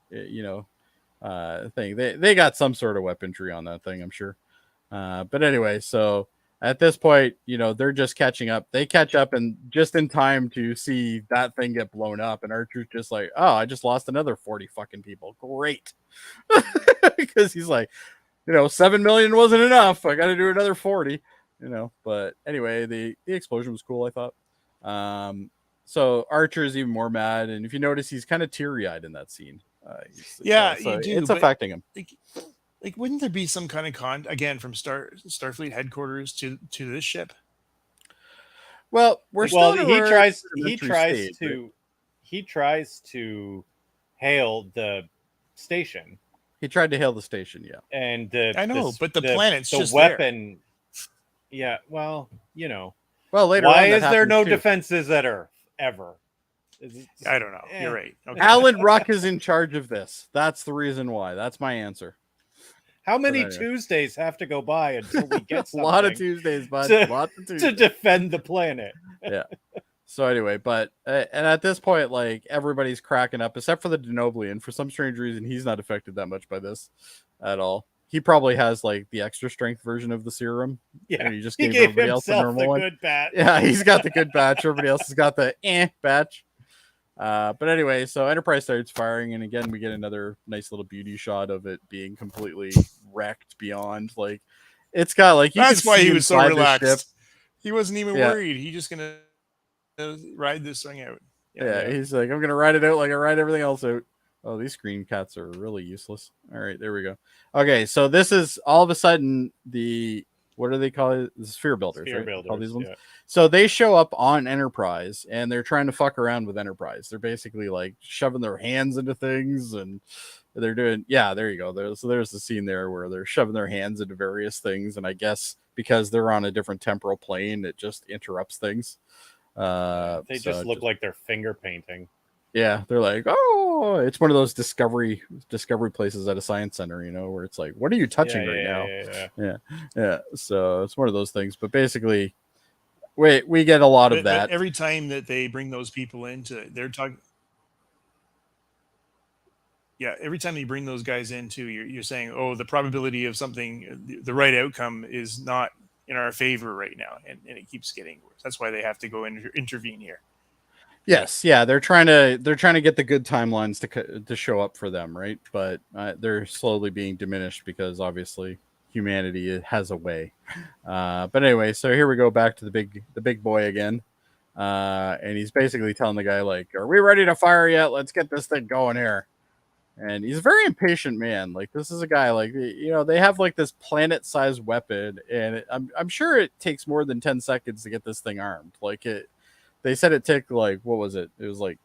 thing, they got some sort of weaponry on that thing, I'm sure. But anyway, so At this point, they're just catching up. They catch up and just in time to see that thing get blown up. And Archer's just like, oh, I just lost another 40 fucking people. Great. Because he's like, 7 million wasn't enough. I got to do another 40, But anyway, the explosion was cool, I thought. So Archer's even more mad. And if you notice, he's kind of teary-eyed in that scene. You do. It's affecting him. Like, wouldn't there be some kind of again from Starfleet headquarters to this ship? Well, he tries to hail the station. He tried to hail the station, yeah. And but the planet's the just weapon. There. Yeah, well, Well, later why on, is there no defenses at Earth ever? I don't know. You're right. Okay. Alan Ruck is in charge of this. That's the reason why. That's my answer. How many Tuesdays have to go by until we get something? A lot of Tuesdays, bud. To defend the planet. Yeah. So anyway, but and at this point, like everybody's cracking up except for the Denoblian. For some strange reason, he's not affected that much by this at all. He probably has like the extra strength version of the serum. Yeah, he just gave everybody else the normal one. Good batch. Yeah, he's got the good batch. Everybody else has got the batch. But anyway, so Enterprise starts firing, and again we get another nice little beauty shot of it being completely wrecked beyond like it's got like that's why he was so relaxed. He wasn't even worried. He just gonna ride this thing out. Yeah, he's like, I'm gonna ride it out like I ride everything else out. Oh, these screen cats are really useless. All right, there we go. Okay, so this is all of a sudden the what do they call it? The sphere builders, right? All these ones. Yeah. So they show up on Enterprise and they're trying to fuck around with Enterprise. They're basically like shoving their hands into things and they're doing, there you go. There's the scene there where they're shoving their hands into various things. And I guess because they're on a different temporal plane, it just interrupts things. They just look like they're finger painting. Yeah, they're like, oh, it's one of those discovery places at a science center, where it's like, what are you touching now? Yeah. So it's one of those things. But basically, we get a lot of that. But every time that they bring those people into, they're talking. Yeah, every time you bring those guys into, you're saying, oh, the probability of something, the right outcome is not in our favor right now, and it keeps getting worse. That's why they have to go and intervene here. Yes, yeah, they're trying to get the good timelines to show up for them, right? But they're slowly being diminished because obviously humanity has a way. But anyway, so here we go back to the big boy again, and he's basically telling the guy like, "Are we ready to fire yet? Let's get this thing going here." And he's a very impatient man. Like this is a guy like they have like this planet-sized weapon, and I'm sure it takes more than 10 seconds to get this thing armed. Like it. They said it took like, what was it? It was like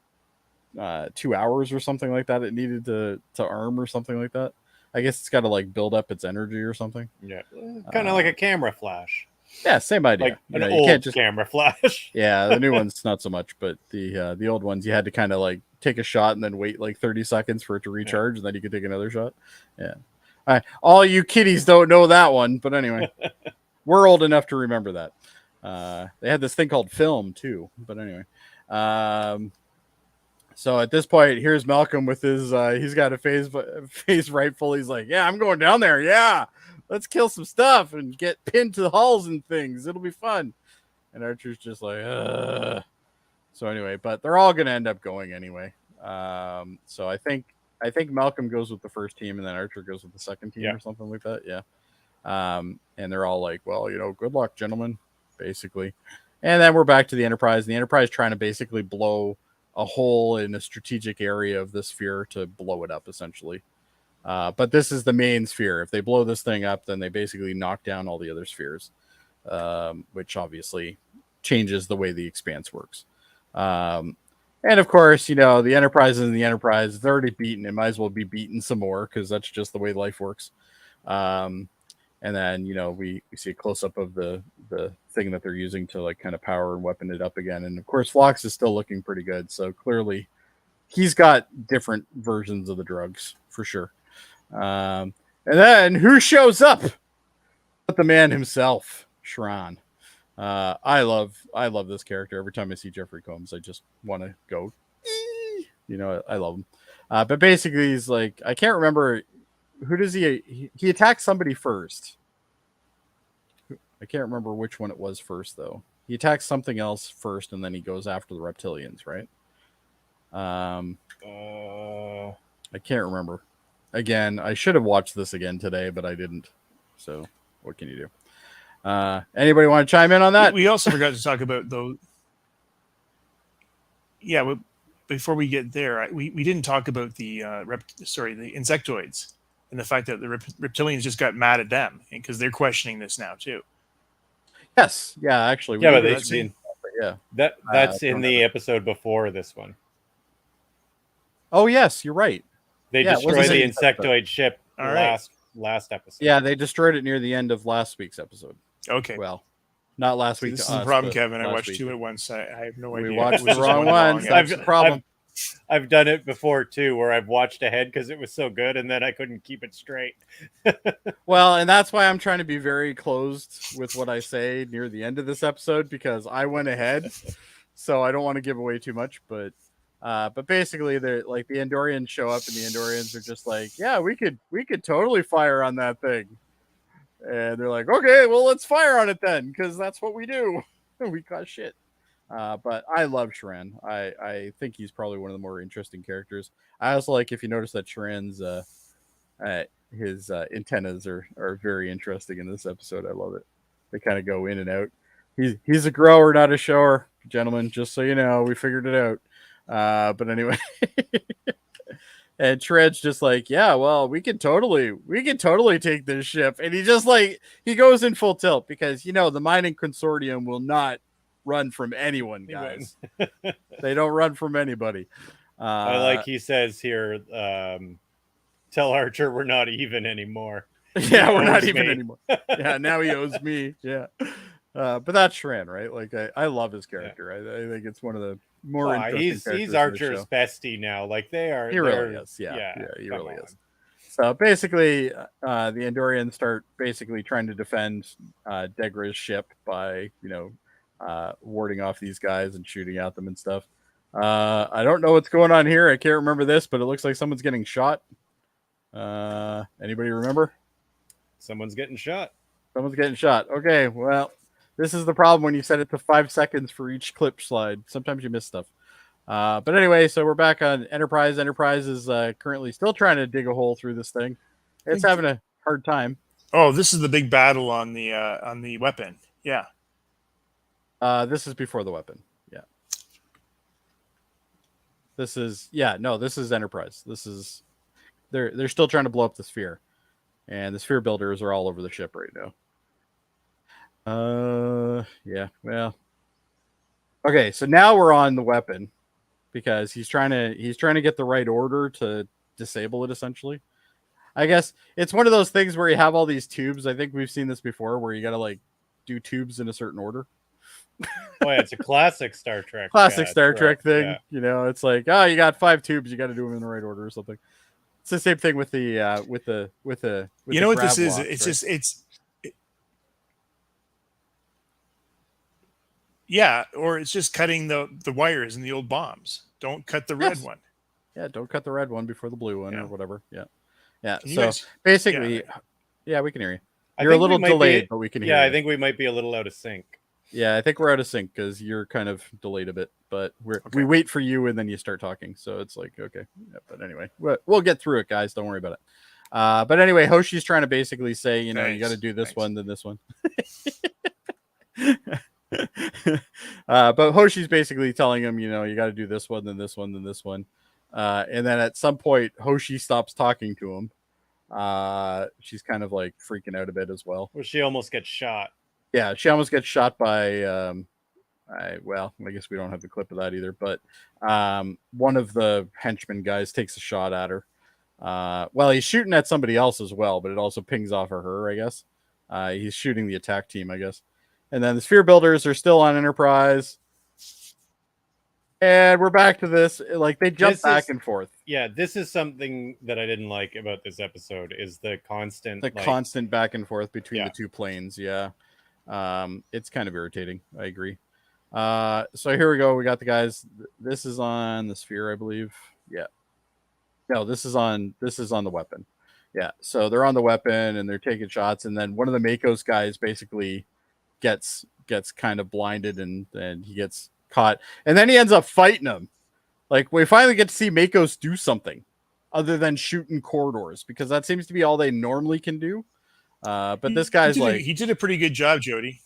2 hours or something like that. It needed to arm or something like that. I guess it's got to like build up its energy or something. Yeah, kind of like a camera flash. Yeah, same idea. Like an old camera flash. Yeah, the new ones not so much, but the old ones you had to kind of like take a shot and then wait like 30 seconds for it to recharge, and then you could take another shot. Yeah, all you kiddies don't know that one, but anyway, we're old enough to remember that. They had this thing called film too, but anyway. So at this point, here's Malcolm with his he's got a phase rifle. He's like, yeah, I'm going down there. Yeah, let's kill some stuff and get pinned to the hulls and things. It'll be fun. And Archer's just like, ugh. So anyway, but they're all gonna end up going anyway. So I think Malcolm goes with the first team and then Archer goes with the second team or something like that. Yeah. And they're all like, well, good luck, gentlemen. Basically, and then we're back to the Enterprise. The Enterprise trying to basically blow a hole in a strategic area of the sphere to blow it up, essentially. But this is the main sphere. If they blow this thing up, then they basically knock down all the other spheres, which obviously changes the way the Expanse works. And of course, the Enterprise is the Enterprise. It's already beaten. It might as well be beaten some more because that's just the way life works. And then, we see a close up of the thing that they're using to like kind of power and weapon it up again. And of course, Phlox is still looking pretty good. So clearly he's got different versions of the drugs for sure. And then who shows up? But the man himself, Shran. I love this character. Every time I see Jeffrey Combs, I just want to go, I love him. But basically he's like, I can't remember. Who does he attacks somebody first? I can't remember which one it was first, though. He attacks something else first, and then he goes after the reptilians, right? I can't remember. Again, I should have watched this again today, but I didn't. So, what can you do? Anybody want to chime in on that? We also forgot to talk about those. Yeah, but before we get there, we didn't talk about the the insectoids and the fact that the reptilians just got mad at them because they're questioning this now too. Yes, yeah, actually, yeah, but that's in the episode before this one. Oh yes, you're right. They destroy the insectoid ship last episode. Yeah, they destroyed it near the end of last week's episode. Okay. Well, not last week. This is the problem, Kevin. I watched two at once. I have no idea. We watched the wrong ones. That's the problem. I've done it before too, where I've watched ahead because it was so good, and then I couldn't keep it straight. Well, and that's why I'm trying to be very closed with what I say near the end of this episode because I went ahead, so I don't want to give away too much. But basically, they're like the Andorians show up, and the Andorians are just like, yeah, we could totally fire on that thing, and they're like, okay, well, let's fire on it then because that's what we do. We cause shit. But I love Shran. I think he's probably one of the more interesting characters. I also like, if you notice that Shran's his antennas are very interesting in this episode. I love it. They kind of go in and out. He's a grower, not a shower, gentlemen. Just so you know, we figured it out. But anyway, and Shred's just like, yeah, well, we can totally take this ship. And he just he goes in full tilt because the mining consortium will not run from anyone, guys. They don't run from anybody. I like he says here, tell Archer we're not even anymore. Yeah, we're not even anymore. Yeah, now he owes me. Yeah. But that's Shran, right? Like I love his character. Yeah. I think it's one of the more interesting he's Archer's bestie now. Like they are. He really is. Yeah, he really is. So basically, the Andorians start basically trying to defend Degra's ship by, warding off these guys and shooting at them and stuff. I don't know what's going on here. I can't remember this, but it looks like someone's getting shot. Anybody remember? Someone's getting shot. Someone's getting shot. Okay, well, this is the problem when you set it to 5 seconds for each clip slide. Sometimes you miss stuff. But anyway, so we're back on Enterprise. Enterprise is currently still trying to dig a hole through this thing. It's having a hard time. Oh, this is the big battle on the weapon. Yeah. This is before the weapon. Yeah. This is Enterprise. This is they're still trying to blow up the sphere. And the sphere builders are all over the ship right now. Yeah, well. Okay, so now we're on the weapon because he's trying to get the right order to disable it essentially. I guess it's one of those things where you have all these tubes. I think we've seen this before where you got to do tubes in a certain order. Oh, yeah, it's a classic Star Trek. Star Trek thing. Yeah. It's like, oh, you got 5 tubes, you got to do them in the right order or something. It's the same thing with the with the you know what this is? It's right? Just yeah, or it's just cutting the wires in the old bombs. Don't cut the red one. Yeah, don't cut the red one before the blue one or whatever. Yeah. So guys, basically, yeah, we can hear you. You're a little delayed, but we can hear you. Yeah, I think we might be a little out of sync. Yeah, I think we're out of sync because you're kind of delayed a bit, but we wait for you and then you start talking. So it's like, okay. Yeah, but anyway, we'll get through it, guys. Don't worry about it. But anyway, Hoshi's trying to basically say, you got to do this one, then this one. But Hoshi's basically telling him, you got to do this one, then this one, then this one. And then at some point, Hoshi stops talking to him. She's kind of freaking out a bit as well. Well, she almost gets shot. Yeah, she almost gets shot by, I guess we don't have the clip of that either, but one of the henchmen guys takes a shot at her. He's shooting at somebody else as well, but it also pings off of her, I guess. He's shooting the attack team, I guess. And then the sphere builders are still on Enterprise. And we're back to this. They jump back and forth. Yeah, this is something that I didn't like about this episode is the constant back and forth between the two planes. Yeah. It's kind of irritating. I agree. So here we go. We got the guys. This is on the sphere, I believe. Yeah. No, this is on the weapon. Yeah. So they're on the weapon and they're taking shots. And then one of the Mako's guys basically gets kind of blinded and he gets caught. And then he ends up fighting him. Like, we finally get to see Makos do something other than shooting corridors, because that seems to be all they normally can do. But this guy's he did a pretty good job, Jody.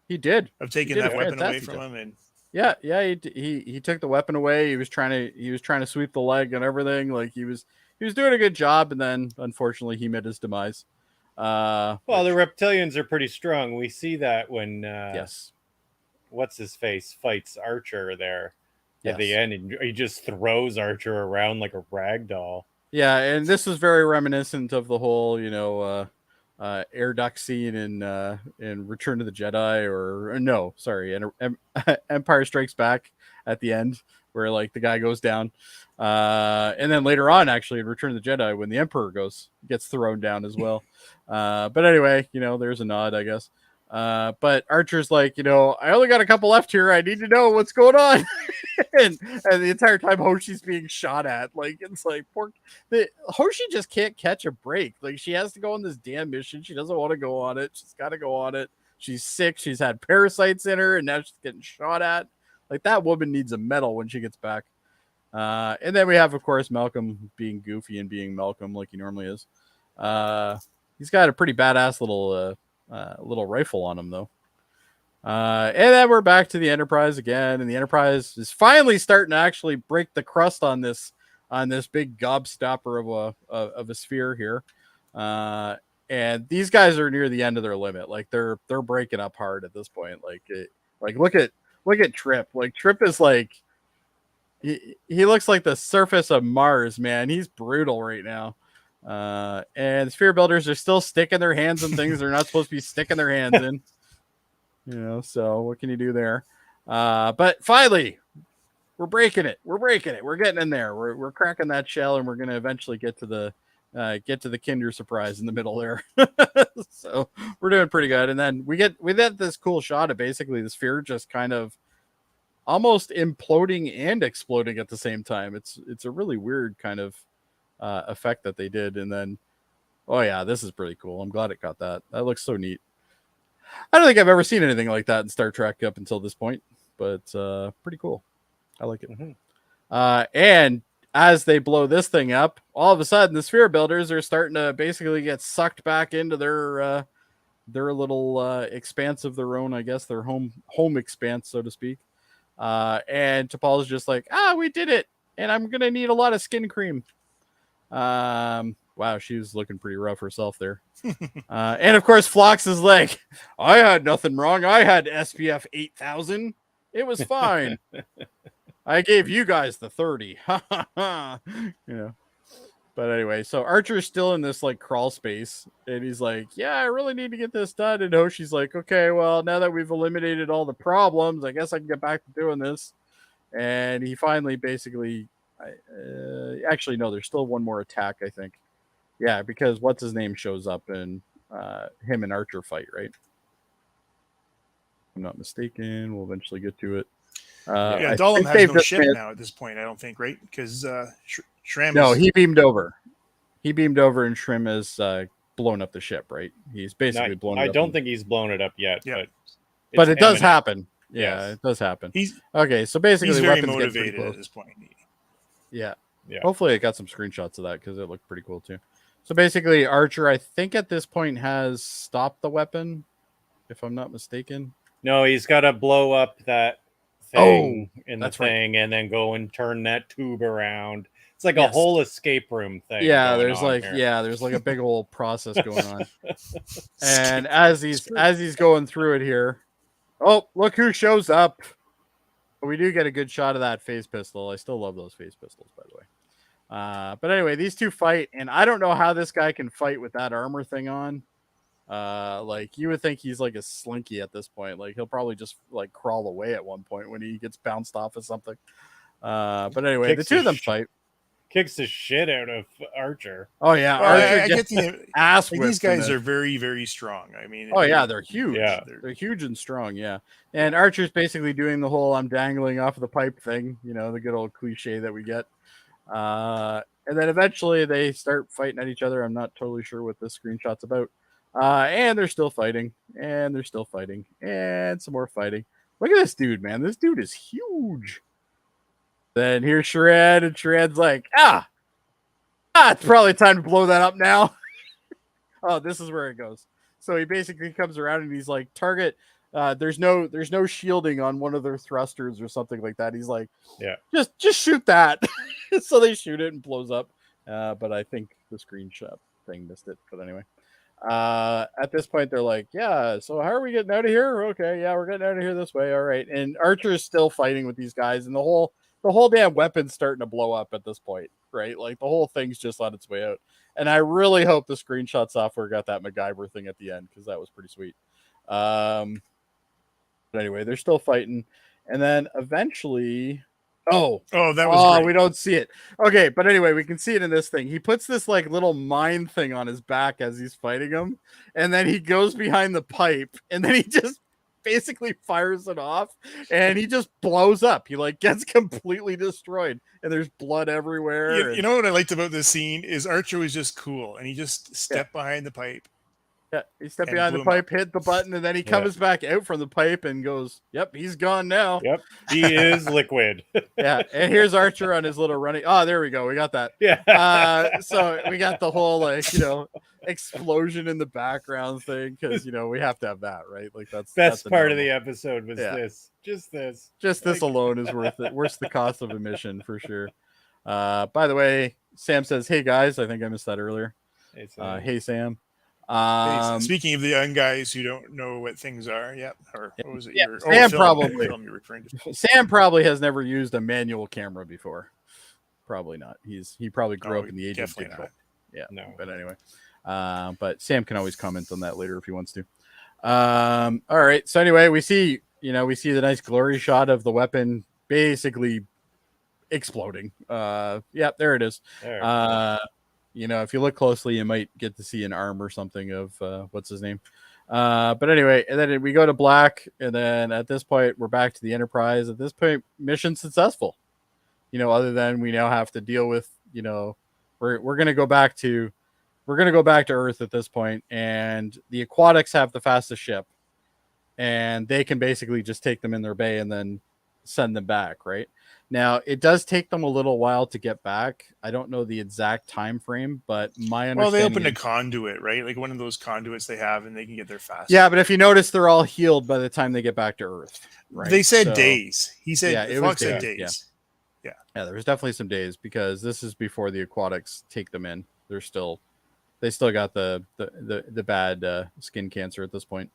He did of taking that weapon away from him, and yeah, he took the weapon away. He was trying to sweep the leg and everything. Like, he was doing a good job, and then unfortunately he met his demise. Well, the reptilians are pretty strong. We see that when yes, what's his face fights Archer there at the end, and he just throws Archer around like a rag doll. Yeah, and this is very reminiscent of the whole, air duct scene in Return of the Jedi, or no, sorry, Empire Strikes Back at the end, where like the guy goes down, and then later on, actually in Return of the Jedi, when the Emperor gets thrown down as well. But anyway, there's a nod, I guess. But Archer's like, I only got a couple left here. I need to know what's going on. and the entire time Hoshi's being shot at. Like, it's like, Hoshi just can't catch a break. Like, she has to go on this damn mission. She doesn't want to go on it. She's got to go on it. She's sick. She's had parasites in her, and now she's getting shot at. Like, that woman needs a medal when she gets back. And then we have, of course, Malcolm being goofy and being Malcolm like he normally is. He's got a pretty badass little rifle on him, though. And then we're back to the Enterprise again, and the Enterprise is finally starting to actually break the crust on this big gobstopper of a sphere here. And these guys are near the end of their limit. Like, they're breaking up hard at this point. Like look at Trip. Like, Trip is like, he looks like the surface of Mars, man. He's brutal right now. And sphere builders are still sticking their hands in things they're not supposed to be sticking their hands in. So what can you do there? But finally, we're breaking it. We're getting in there. We're cracking that shell, and we're going to eventually get to the Kinder Surprise in the middle there. So we're doing pretty good. And then we get this cool shot of basically the sphere just kind of almost imploding and exploding at the same time. It's a really weird kind of effect that they did. And then, oh yeah, this is pretty cool. I'm glad it got that. That looks so neat. I don't think I've ever seen anything like that in Star Trek up until this point, but pretty cool. I like it. Mm-hmm. And as they blow this thing up, all of a sudden the sphere builders are starting to basically get sucked back into their little expanse of their own, I guess, their home expanse, so to speak. And T'Pol's just like, we did it, and I'm gonna need a lot of skin cream. Wow, she was looking pretty rough herself there. And of course, Phlox is like, I had nothing wrong. I had SPF 8000. It was fine. I gave you guys the 30. But anyway, so Archer's still in this like crawl space, and he's like, yeah, I really need to get this done. And Hoshi's like, okay, well, now that we've eliminated all the problems, I guess I can get back to doing this. And he finally basically, actually, no, there's still one more attack, I think. Yeah, because what's his name shows up and him and Archer fight, right? If I'm not mistaken. We'll eventually get to it. Dahlem has no ship now at this point, I don't think, right? Because Shram. No, he beamed over. He beamed over, and Shrim has blown up the ship, right? He's basically blown it up. I don't think he's blown it up yet, but it does happen. Yeah, it does happen. Okay, so basically, he's very motivated at this point. Yeah. Hopefully, I got some screenshots of that because it looked pretty cool too. So basically, Archer, I think at this point has stopped the weapon, if I'm not mistaken. No, he's got to blow up that thing in the thing, and then go and turn that tube around. It's like a whole escape room thing. Yeah, there's like a big old process going on. And as he's going through it here, oh, look who shows up. We do get a good shot of that phase pistol. I still love those phase pistols, by the way. But anyway, these two fight, and I don't know how this guy can fight with that armor thing on. Like, you would think he's like a slinky at this point. Like, he'll probably just like crawl away at one point when he gets bounced off of something. But anyway, the two of them fight. Kicks the shit out of Archer. Oh yeah, Archer I get the ass. Like, these guys are very, very strong. I mean, they're huge. Yeah, they're huge and strong. Yeah, and Archer's basically doing the whole "I'm dangling off of the pipe" thing. The good old cliche that we get. And then eventually they start fighting at each other. I'm not totally sure what this screenshot's about. And they're still fighting, and they're still fighting, and some more fighting. Look at this dude, man. This dude is huge. Then here's Shred, and Shred's like, it's probably time to blow that up now. Oh, this is where it goes. So he basically comes around and he's like, target. There's no shielding on one of their thrusters or something like that. He's like, yeah, just shoot that. So they shoot it and blows up. But I think the screenshot thing missed it. But anyway, at this point they're like, yeah. So how are we getting out of here? Okay, yeah, we're getting out of here this way. All right. And Archer is still fighting with these guys, and the whole damn weapon's starting to blow up at this point, right? Like the whole thing's just on its way out. And I really hope the screenshot software got that MacGyver thing at the end, because that was pretty sweet. But anyway, they're still fighting. And then eventually, that was great. We don't see it. Okay, but anyway, we can see it in this thing. He puts this like little mine thing on his back as he's fighting him, and then he goes behind the pipe, and then he just basically fires it off, and he just blows up. He like gets completely destroyed, and there's blood everywhere. You know what I liked about this scene is Archer was just cool, and he just stepped behind the pipe. Yeah, he stepped behind the pipe, hit the button, and then he comes back out from the pipe and goes, "Yep, he's gone now." Yep, he is liquid. Yeah, and here's Archer on his little running. Oh, there we go. We got that. Yeah. So we got the whole explosion in the background thing, because we have to have that, right? Like that's best part of the episode was this. Just this alone is worth it. Worth the cost of admission for sure. By the way, Sam says, "Hey guys," I think I missed that earlier. Hey Sam. Speaking of the young guys who don't know what things are, or what was it? Sam probably. Film you're referring to. Sam probably has never used a manual camera before. Probably not. He probably grew up in the age of digital. Yeah, no. But anyway, but Sam can always comment on that later if he wants to. All right. So anyway, we see the nice glory shot of the weapon basically exploding. There it is. If you look closely, you might get to see an arm or something of what's his name. But anyway, and then we go to black, and then at this point, we're back to the Enterprise. At this point, mission successful. Other than we now have to deal with, we're gonna go back to Earth at this point, and the Aquatics have the fastest ship, and they can basically just take them in their bay and then send them back, right? Now, it does take them a little while to get back. I don't know the exact time frame, but my understanding... Well, they opened a conduit, right? Like one of those conduits they have, and they can get there fast. Yeah, but if you notice, they're all healed by the time they get back to Earth. Right? They said days. He said, Fox said days. Yeah, there was definitely some days, because this is before the Aquatics take them in. They still got the bad skin cancer at this point.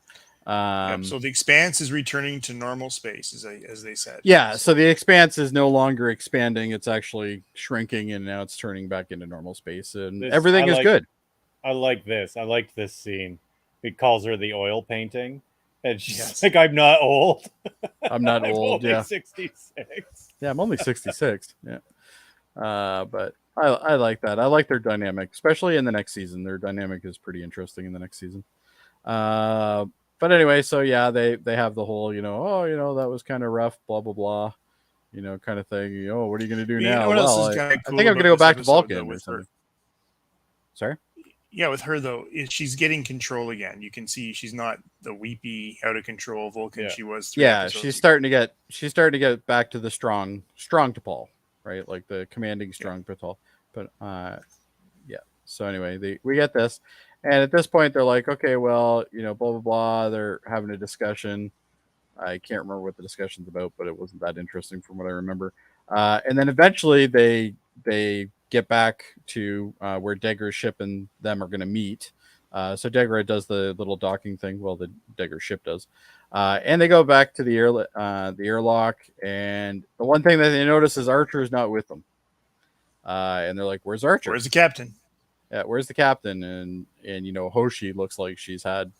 So the Expanse is returning to normal space, as they said. Yeah, so the Expanse is no longer expanding; it's actually shrinking, and now it's turning back into normal space, and everything is good. I like this. I liked this scene. He calls her the oil painting, and she's like, "I'm not old. I'm not old. Only 66. Yeah, I'm only 66. Yeah, but I like that. I like their dynamic, especially in the next season. Their dynamic is pretty interesting in the next season. But anyway, so yeah, they have the whole, that was kind of rough, blah, blah, blah, kind of thing. What are you going to do now? Well, I think I'm going to go back to Vulcan or something. Sorry? Yeah, with her, though, she's getting control again. You can see she's not the weepy, out of control Vulcan she was. She's starting to get back to the strong T'Pol, right? Like the commanding strong T'Pol. But, so anyway, we get this. And at this point, they're like, okay, well, blah, blah, blah. They're having a discussion. I can't remember what the discussion's about, but it wasn't that interesting from what I remember. And then eventually they get back to where Degra's ship and them are going to meet. So Degra does the little docking thing. Well, the Degra ship does. And they go back to the airlock. And the one thing that they notice is Archer is not with them. And they're like, where's Archer? Where's the captain? Yeah, where's the captain? And Hoshi looks like she's had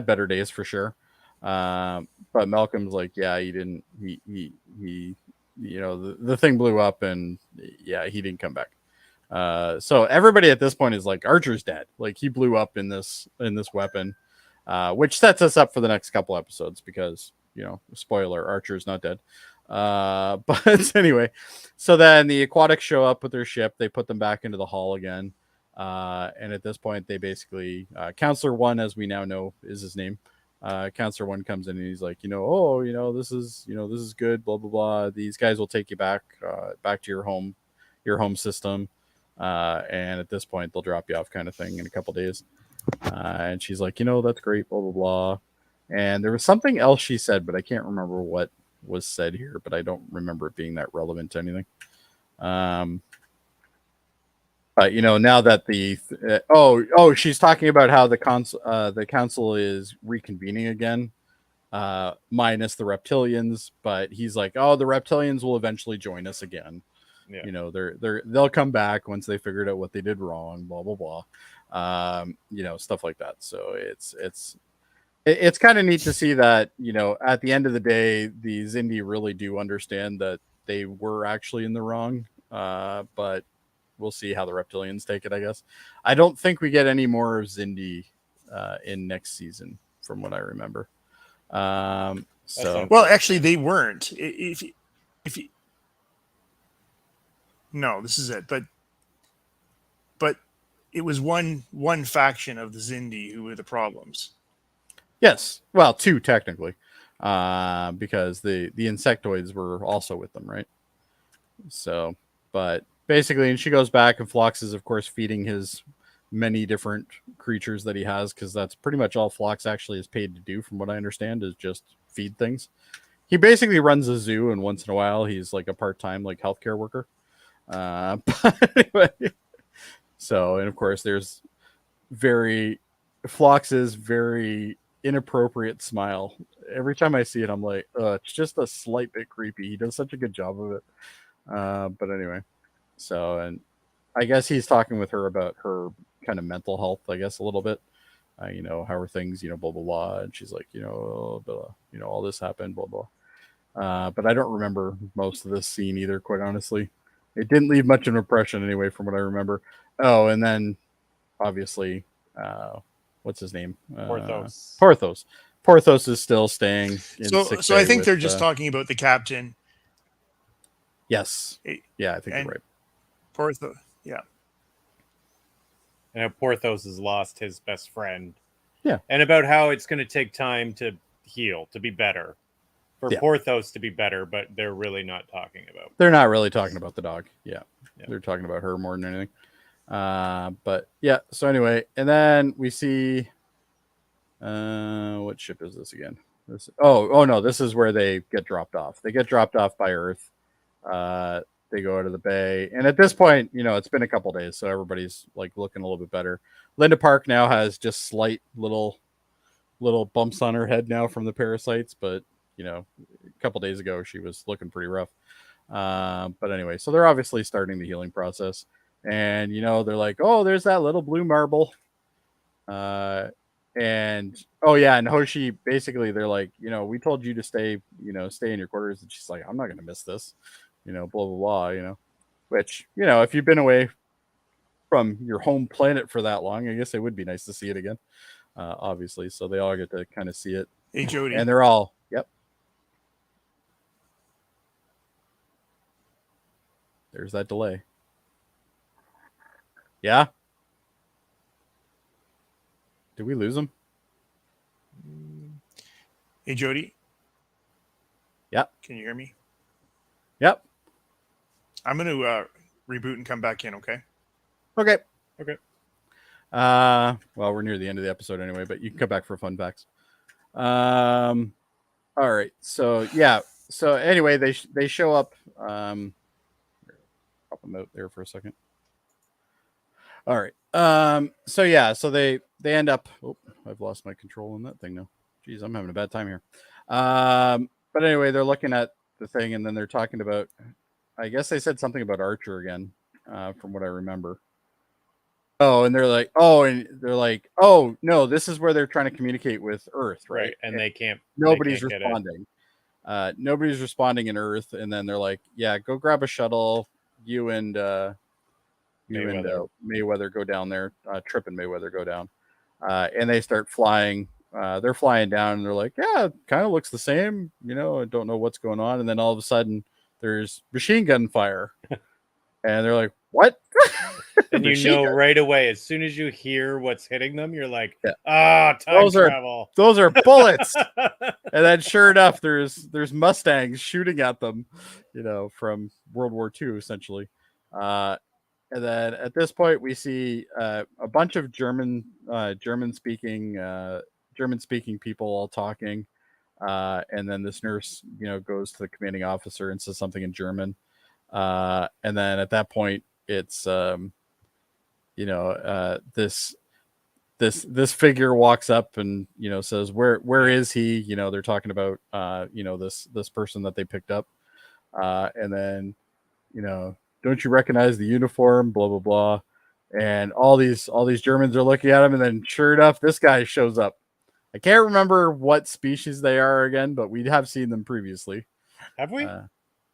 better days for sure. But Malcolm's like, yeah, he didn't. He the thing blew up, and yeah, he didn't come back. So everybody at this point is like, Archer's dead. Like he blew up in this weapon, which sets us up for the next couple episodes because spoiler, Archer's not dead. But anyway, so then the Aquatics show up with their ship. They put them back into the hull again. And at this point, they basically Counselor One, as we now know, is his name. Counselor One comes in and he's like, this is good, blah blah blah. These guys will take you back to your home system, and at this point they'll drop you off, kind of thing, in a couple days. And she's like, that's great, blah blah blah. And there was something else she said, but I can't remember what was said here. But I don't remember it being that relevant to anything. But now that she's talking about how the council is reconvening again, minus the reptilians. But he's like, the reptilians will eventually join us again. Yeah. They'll come back once they figured out what they did wrong. Blah blah blah. Stuff like that. So it's kind of neat to see that at the end of the day, the Xindi really do understand that they were actually in the wrong. But we'll see how the reptilians take it, I guess. I don't think we get any more of Xindi in next season, from what I remember. Well, actually, they weren't. No, this is it. But it was one faction of the Xindi who were the problems. Yes, well, two technically, because the insectoids were also with them, right? So, but basically, and she goes back, and Phlox is, of course, feeding his many different creatures that he has, because that's pretty much all Phlox actually is paid to do, from what I understand, is just feed things. He basically runs a zoo, and once in a while, he's like a part-time healthcare worker. But anyway, so, and of course, there's Phlox's very inappropriate smile. Every time I see it, I'm like, it's just a slight bit creepy. He does such a good job of it. But anyway. So, and I guess he's talking with her about her kind of mental health, I guess, a little bit. How are things, blah, blah, blah. And she's like, all this happened, blah, blah. But I don't remember most of this scene either, quite honestly. It didn't leave much of an impression anyway, from what I remember. Oh, and then, obviously, what's his name? Porthos. Porthos is still staying in sick So I think they're just talking about the captain. Yes. Yeah, I think you're right. Porthos, yeah. And Porthos has lost his best friend. Yeah. And about how it's going to take time to heal, to be better. For Porthos to be better, but they're really not talking about. They're not really talking about the dog. Yeah. They're talking about her more than anything. But yeah, so anyway, and then we see what ship is this again? No, this is where they get dropped off. They get dropped off by Earth. They go out of the bay, and at this point, it's been a couple days, so everybody's looking a little bit better. Linda Park now has just slight little bumps on her head now from the parasites, but a couple days ago she was looking pretty rough. But anyway, so they're obviously starting the healing process, and they're like, oh, there's that little blue marble. And Hoshi, basically they're like, we told you to stay in your quarters, and she's like, I'm not gonna miss this, blah blah blah, which if you've been away from your home planet for that long, I guess it would be nice to see it again, obviously. So they all get to kind of see it. Hey, Jody. And they're all, yep. There's that delay. Yeah. Did we lose him? Hey, Jody. Yep. Can you hear me? Yep. I'm going to reboot and come back in, okay? Okay. Okay. Well, we're near the end of the episode anyway, but you can come back for fun facts. All right. So, yeah. So, anyway, they show up. Pop them out there for a second. All right. So they end up. Oh, I've lost my control on that thing now. Jeez, I'm having a bad time here. But anyway, they're looking at the thing, and then they're talking about. I guess they said something about Archer again, from what I remember. Oh, and they're like, oh no, this is where they're trying to communicate with Earth, right? And they can't. Nobody's responding. Nobody's responding in Earth, and then they're like, yeah, go grab a shuttle. You and Mayweather go down there. Trip and Mayweather go down, and they start flying. They're flying down, and they're like, yeah, it kind of looks the same. I don't know what's going on, and then all of a sudden there's machine gun fire. And they're like, what? And you know right away, as soon as you hear what's hitting them, you're like, time travel. Those are bullets. And then sure enough, there's Mustangs shooting at them, from World War II, essentially. And then at this point, we see a bunch of German speaking people all talking. And then this nurse, goes to the commanding officer and says something in German. And then at that point, it's this figure walks up and says, where is he? They're talking about this person that they picked up, and then don't you recognize the uniform? Blah blah blah, and all these Germans are looking at him, and then sure enough, this guy shows up. I can't remember what species they are again, but we have seen them previously. Have we?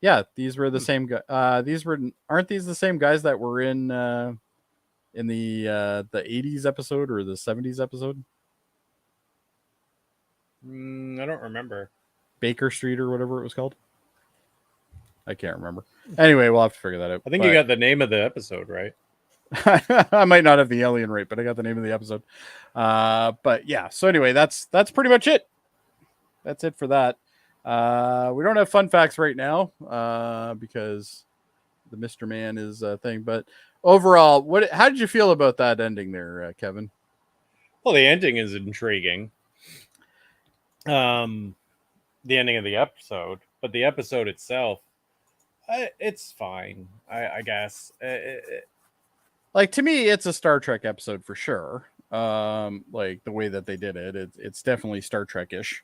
Yeah, these were the same guy. Aren't these the same guys that were in the 80s episode or the 70s episode? I don't remember. Baker Street or whatever it was called. I can't remember. Anyway, we'll have to figure that out. I think you got the name of the episode right. I might not have the alien right, but I got the name of the episode. But yeah, so anyway, that's pretty much it. That's it for that. We don't have fun facts right now because the Mr. Man is a thing. But overall, how did you feel about that ending there, Kevin? Well, the ending is intriguing. The ending of the episode, but the episode itself, it's fine, I guess. Like, to me, it's a Star Trek episode for sure. Like the way that they did it, it's definitely Star Trek-ish.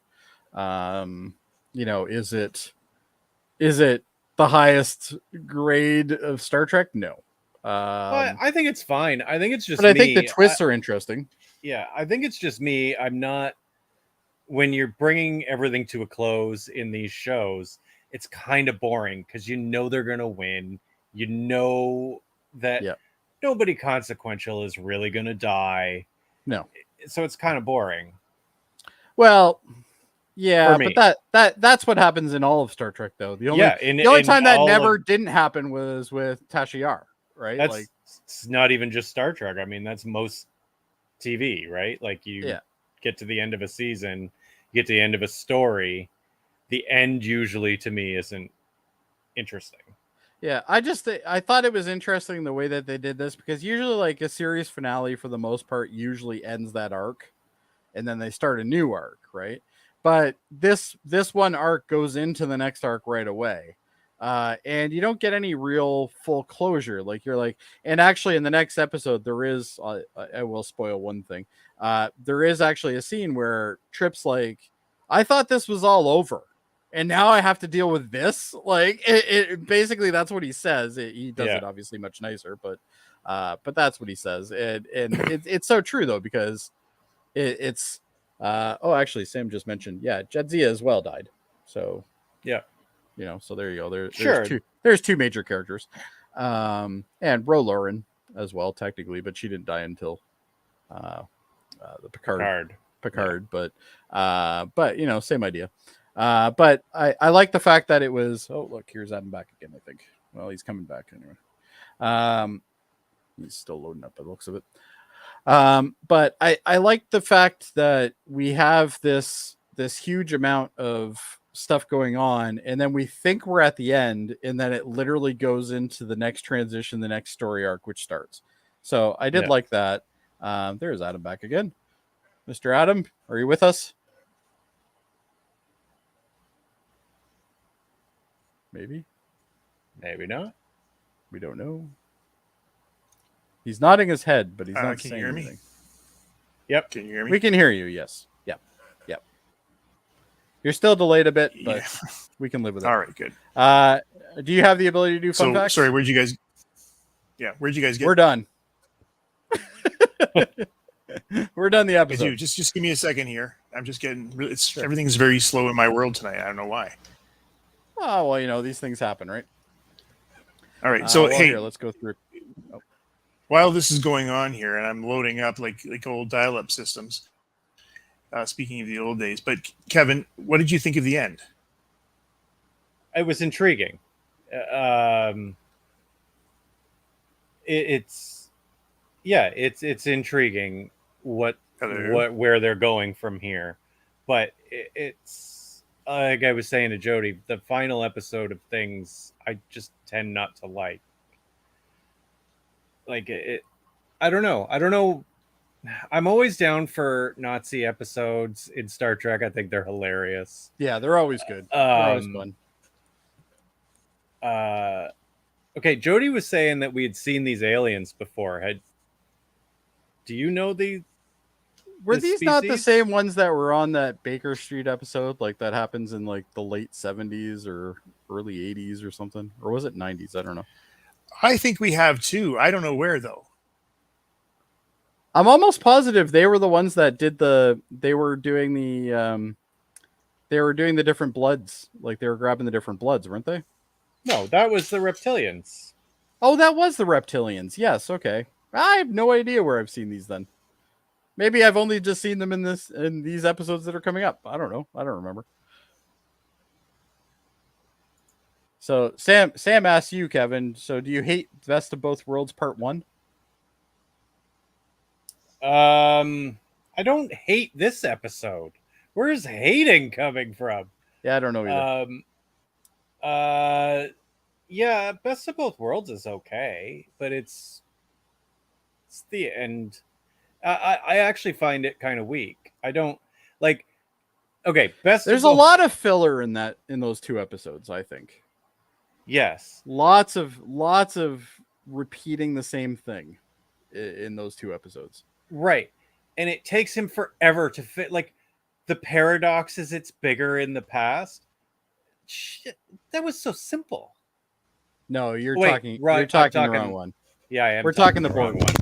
Is it the highest grade of Star Trek? No. I think it's fine. I think it's just but I think the twists are interesting. Yeah, I think it's just me. I'm not, when you're bringing everything to a close in these shows, it's kind of boring because they're going to win. That nobody consequential is really going to die. No. So it's kind of boring. Well, yeah, but that's what happens in all of Star Trek, though. The only time that never didn't happen was with Tasha Yar, right? It's not even just Star Trek. I mean, that's most TV, right? Like you get to the end of a season, you get to the end of a story. The end usually to me isn't interesting. Yeah, I thought it was interesting the way that they did this because usually like a series finale for the most part usually ends that arc and then they start a new arc, right? But this one arc goes into the next arc right away. And you don't get any real full closure. Like you're like, and actually in the next episode, there is, I will spoil one thing. There is actually a scene where Trip's like, I thought this was all over. And now I have to deal with this. Like it basically that's what he says. He does it obviously much nicer, but that's what he says. And it's so true though, because it's actually Sam just mentioned, Jadzia as well died. So so there you go. There's two major characters. And Ro Lauren as well, technically, but she didn't die until the Picard. But same idea. But I like the fact that it was, look, here's Adam back again, I think. Well, he's coming back anyway. He's still loading up by the looks of it. But I like the fact that we have this huge amount of stuff going on, and then we think we're at the end, and then it literally goes into the next transition, the next story arc, which starts. So I did like that. There's Adam back again. Mr. Adam, are you with us? Maybe not. We don't know. He's nodding his head, but he's not saying anything. Me? Yep. Can you hear me? We can hear you. Yes. Yep. You're still delayed a bit, but we can live with it. All right, good. Do you have the ability to do fun facts? Sorry, where'd you guys get? We're done. We're done the episode. Just give me a second here. I'm just getting everything's very slow in my world tonight. I don't know why. Oh, well, these things happen, right? All right. So here, let's go through. While this is going on here, and I'm loading up like old dial-up systems. Speaking of the old days, but Kevin, what did you think of the end? It was intriguing. it's intriguing where they're going from here, but it's like I was saying to Jody, the final episode of things I just tend not to like. Like I don't know. I'm always down for Nazi episodes in Star Trek. I think they're hilarious. Yeah, they're always good. They're always fun. Okay, Jody was saying that we had seen these aliens before. Do you know were these species? Not the same ones that were on that Baker Street episode? Like that happens in like the late 70s or early 80s or something? Or was it 90s? I don't know. I think we have two. I don't know where though. I'm almost positive they were the ones that did they were doing the different bloods. Like they were grabbing the different bloods, weren't they? No, that was the reptilians. Oh, that was the reptilians. Yes, okay. I have no idea where I've seen these then. Maybe I've only just seen them in these episodes that are coming up. I don't know. I don't remember. So Sam asked you, Kevin, so do you hate Best of Both Worlds Part 1? I don't hate this episode. Where's hating coming from? Yeah, I don't know either. Yeah, Best of Both Worlds is okay, but it's the end. I actually find it kind of weak. I don't like. Okay, There's a lot of filler in those two episodes, I think. Yes, lots of repeating the same thing in those two episodes. Right, and it takes him forever to fit. Like the paradox is it's bigger in the past. Shit, that was so simple. No, you're talking the wrong one. Yeah, I am. We're talking the Borg one.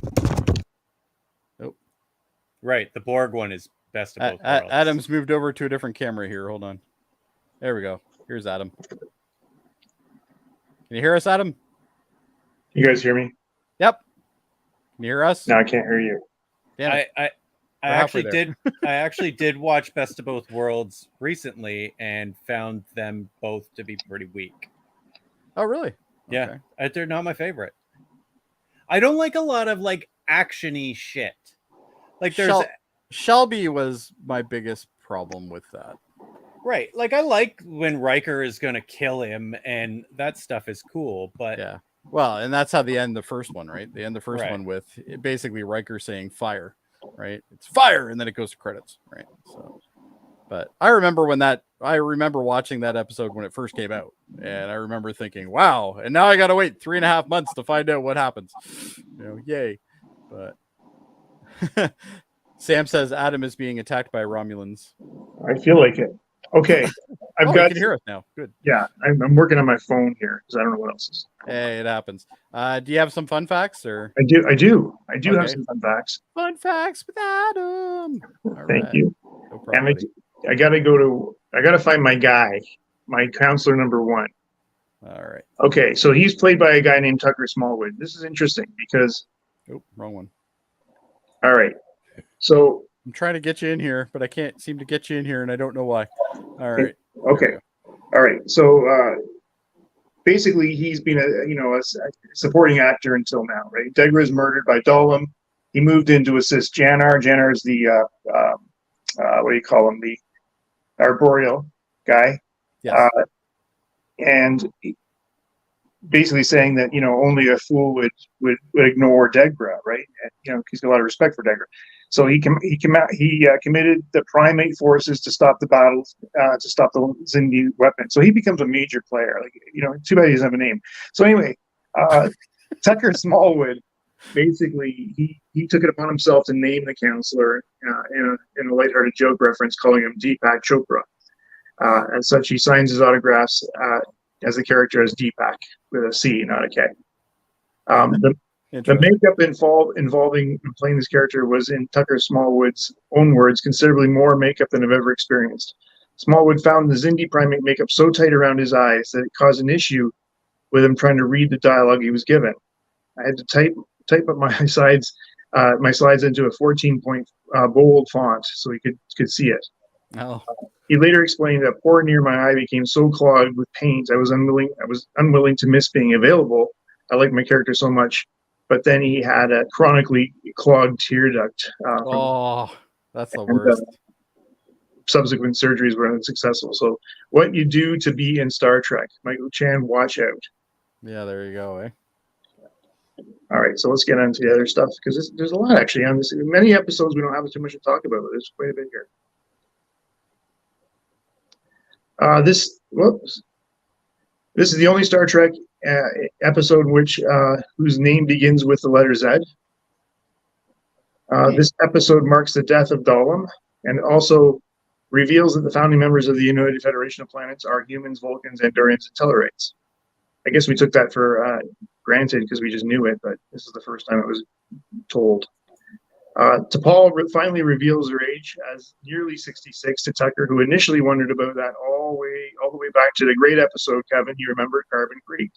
Nope. Right, the Borg one is Best of Both Worlds. Adam's moved over to a different camera here. Hold on. There we go. Here's Adam. Can you hear us, Adam? You guys hear me? Yep. Can you hear us? No, I can't hear you. I actually did watch Best of Both Worlds recently and found them both to be pretty weak. Oh, really? Yeah, okay. They're not my favorite. I don't like a lot of like actiony shit. Like there's Shelby was my biggest problem with that. Right. Like I like when Riker is going to kill him and that stuff is cool, but yeah. Well, and that's how they end the first one, right? They end the first one with basically Riker saying fire, right? It's fire, and then it goes to credits, right? So, but I remember watching that episode when it first came out, and I remember thinking, wow, and now I got to wait 3.5 months to find out what happens. Yay. But Sam says Adam is being attacked by Romulans. I feel like it. Okay. You can hear us now. Good. Yeah, I'm working on my phone here because I don't know what else is. Hey, it happens. Do you have some fun facts, or? I do have some fun facts. Fun facts with Adam. Thank you. No problem, and I gotta find my guy, my counselor number 1. All right. Okay, so he's played by a guy named Tucker Smallwood. This is interesting because. Oh, wrong one. All right. So I'm trying to get you in here, but I can't seem to get you in here, and I don't know why. All right. Okay. All right. So basically, he's been a supporting actor until now, right? Degra is murdered by Dahlem. He moved in to assist Janar. Janar is the what do you call him? The arboreal guy. Yes. And basically saying that only a fool would ignore Degra, right? And, he's got a lot of respect for Degra. So he committed the primate forces to stop the battles, to stop the Xindi weapon. So he becomes a major player. Too bad he doesn't have a name. So anyway, Tucker Smallwood, basically, he took it upon himself to name the counselor in a lighthearted joke reference, calling him Deepak Chopra. As such, he signs his autographs as the character as Deepak with a C, not a K. The makeup involving playing this character was, in Tucker Smallwood's own words, considerably more makeup than I've ever experienced. Smallwood found the Xindi primate makeup so tight around his eyes that it caused an issue with him trying to read the dialogue he was given. I had to type up my slides into a 14-point bold font so he could see it. Oh. He later explained that pore near my eye became so clogged with paint I was unwilling to miss being available. I liked my character so much but then he had a chronically clogged tear duct. That's the worst. Subsequent surgeries were unsuccessful. So, what you do to be in Star Trek, Michael Chan, watch out. Yeah, there you go. Eh? All right, so let's get on to the other stuff because there's a lot actually on this. Many episodes we don't have too much to talk about, but there's quite a bit here. This is the only Star Trek episode whose name begins with the letter Z. This episode marks the death of Dalam and also reveals that the founding members of the United Federation of Planets are humans, Vulcans, Andorians, and Tellarites. I guess we took that for granted because we just knew it, but this is the first time it was told. T'Pol finally reveals her age as nearly 66 to Tucker, who initially wondered about that all the way back to the great episode, Kevin. You remember Carbon Creek?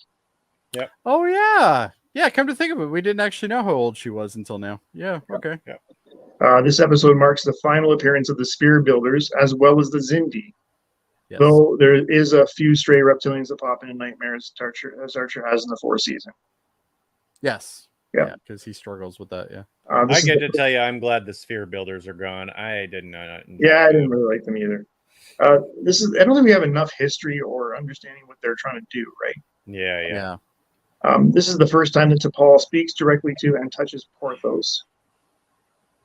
Yeah. Oh yeah, yeah. Come to think of it, we didn't actually know how old she was until now. Yeah. Okay. Yeah. This episode marks the final appearance of the Spear Builders as well as the Xindi. Yes. Though there is a few stray reptilians that pop into nightmares as Archer has in the fourth season. Yes. Yeah. Because he struggles with that. Yeah. I get to tell you, I'm glad the Sphere Builders are gone. I did not. Yeah, I didn't really like them either. I don't think we have enough history or understanding what they're trying to do, right? Yeah. This is the first time that T'Pol speaks directly to and touches Porthos.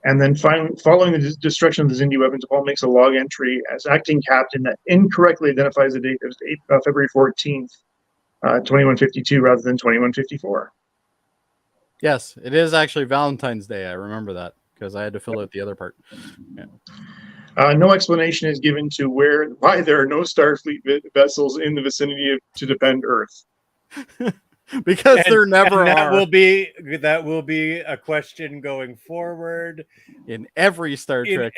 And then following the destruction of the Xindi weapon, T'Pol makes a log entry as acting captain that incorrectly identifies the date as February 14th, 2152 rather than 2154. Yes, it is actually Valentine's Day. I remember that because I had to fill out the other part. Yeah. No explanation is given to why there are no Starfleet vessels in the vicinity to defend Earth. Because there never that are. That will be a question going forward in every Star Trek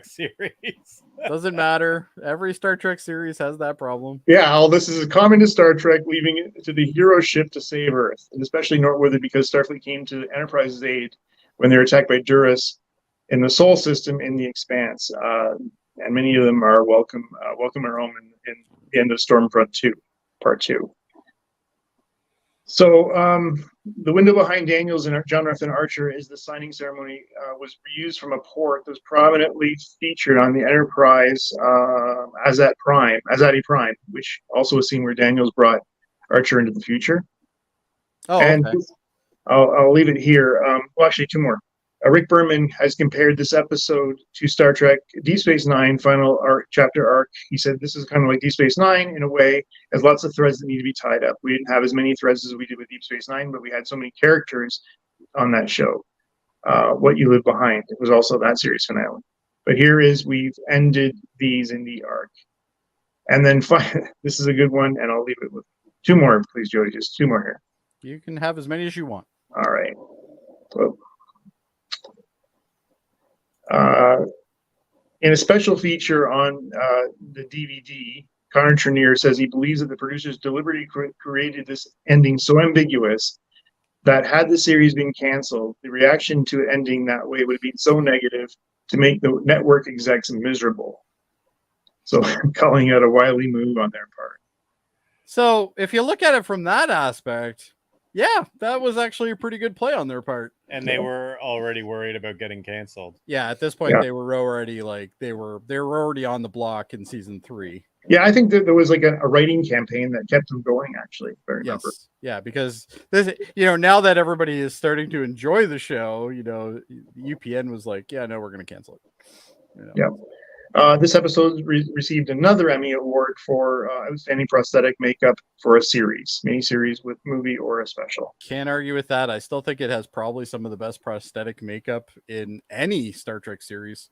series. Doesn't matter. Every Star Trek series has that problem. Yeah, this is common to Star Trek, leaving it to the hero ship to save Earth, and especially noteworthy because Starfleet came to Enterprise's aid when they were attacked by Duras in the Sol system in the Expanse, and many of them are welcome at home in the end of Stormfront 2, Part 2. So the window behind Daniels and John Ruff and Archer is the signing ceremony was reused from a port that was prominently featured on the Enterprise Azati Prime, which also a scene where Daniels brought Archer into the future. Oh, and okay. I'll leave it here. Well, actually, two more. Rick Berman has compared this episode to Star Trek Deep Space Nine final chapter arc. He said this is kind of like Deep Space Nine in a way, has lots of threads that need to be tied up. We didn't have as many threads as we did with Deep Space Nine, but we had so many characters on that show. What You Live Behind, it was also that series finale. But here is, we've ended these in the arc. And then this is a good one, and I'll leave it with two more, please, Jody. Just two more here. You can have as many as you want. All right. Well, in a special feature on the DVD, Connor Trenier says he believes that the producers deliberately created this ending so ambiguous that had the series been canceled, the reaction to it ending that way would have been so negative to make the network execs miserable. So I'm calling it a wily move on their part. So if you look at it from that aspect, yeah, that was actually a pretty good play on their part. And they were already worried about getting canceled. Yeah, at this point they were already they were already on the block in season 3. Yeah, I think that there was like a writing campaign that kept them going, actually, if I remember. Yes. Yeah, because this, now that everybody is starting to enjoy the show, UPN was like, yeah, no, we're going to cancel it. Yeah. This episode received another Emmy Award for Outstanding Prosthetic Makeup for a miniseries with movie or a special. Can't argue with that. I still think it has probably some of the best prosthetic makeup in any Star Trek series.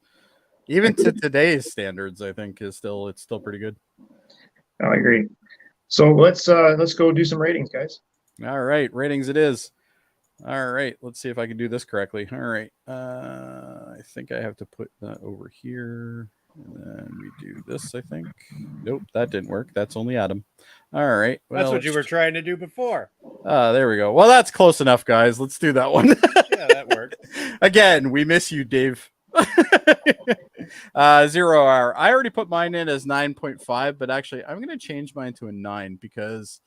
Even to today's standards, I think it's still pretty good. I agree. So let's go do some ratings, guys. All right, ratings it is. All right, let's see if I can do this correctly. All right, I think I have to put that over here. And then we do this, I think. Nope, that didn't work. That's only Adam. All right. Well, that's what you were trying to do before. There we go. Well, that's close enough, guys. Let's do that one. Yeah, that worked. Again, we miss you, Dave. 0 hour. I already put mine in as 9.5, but actually I'm going to change mine to a 9 because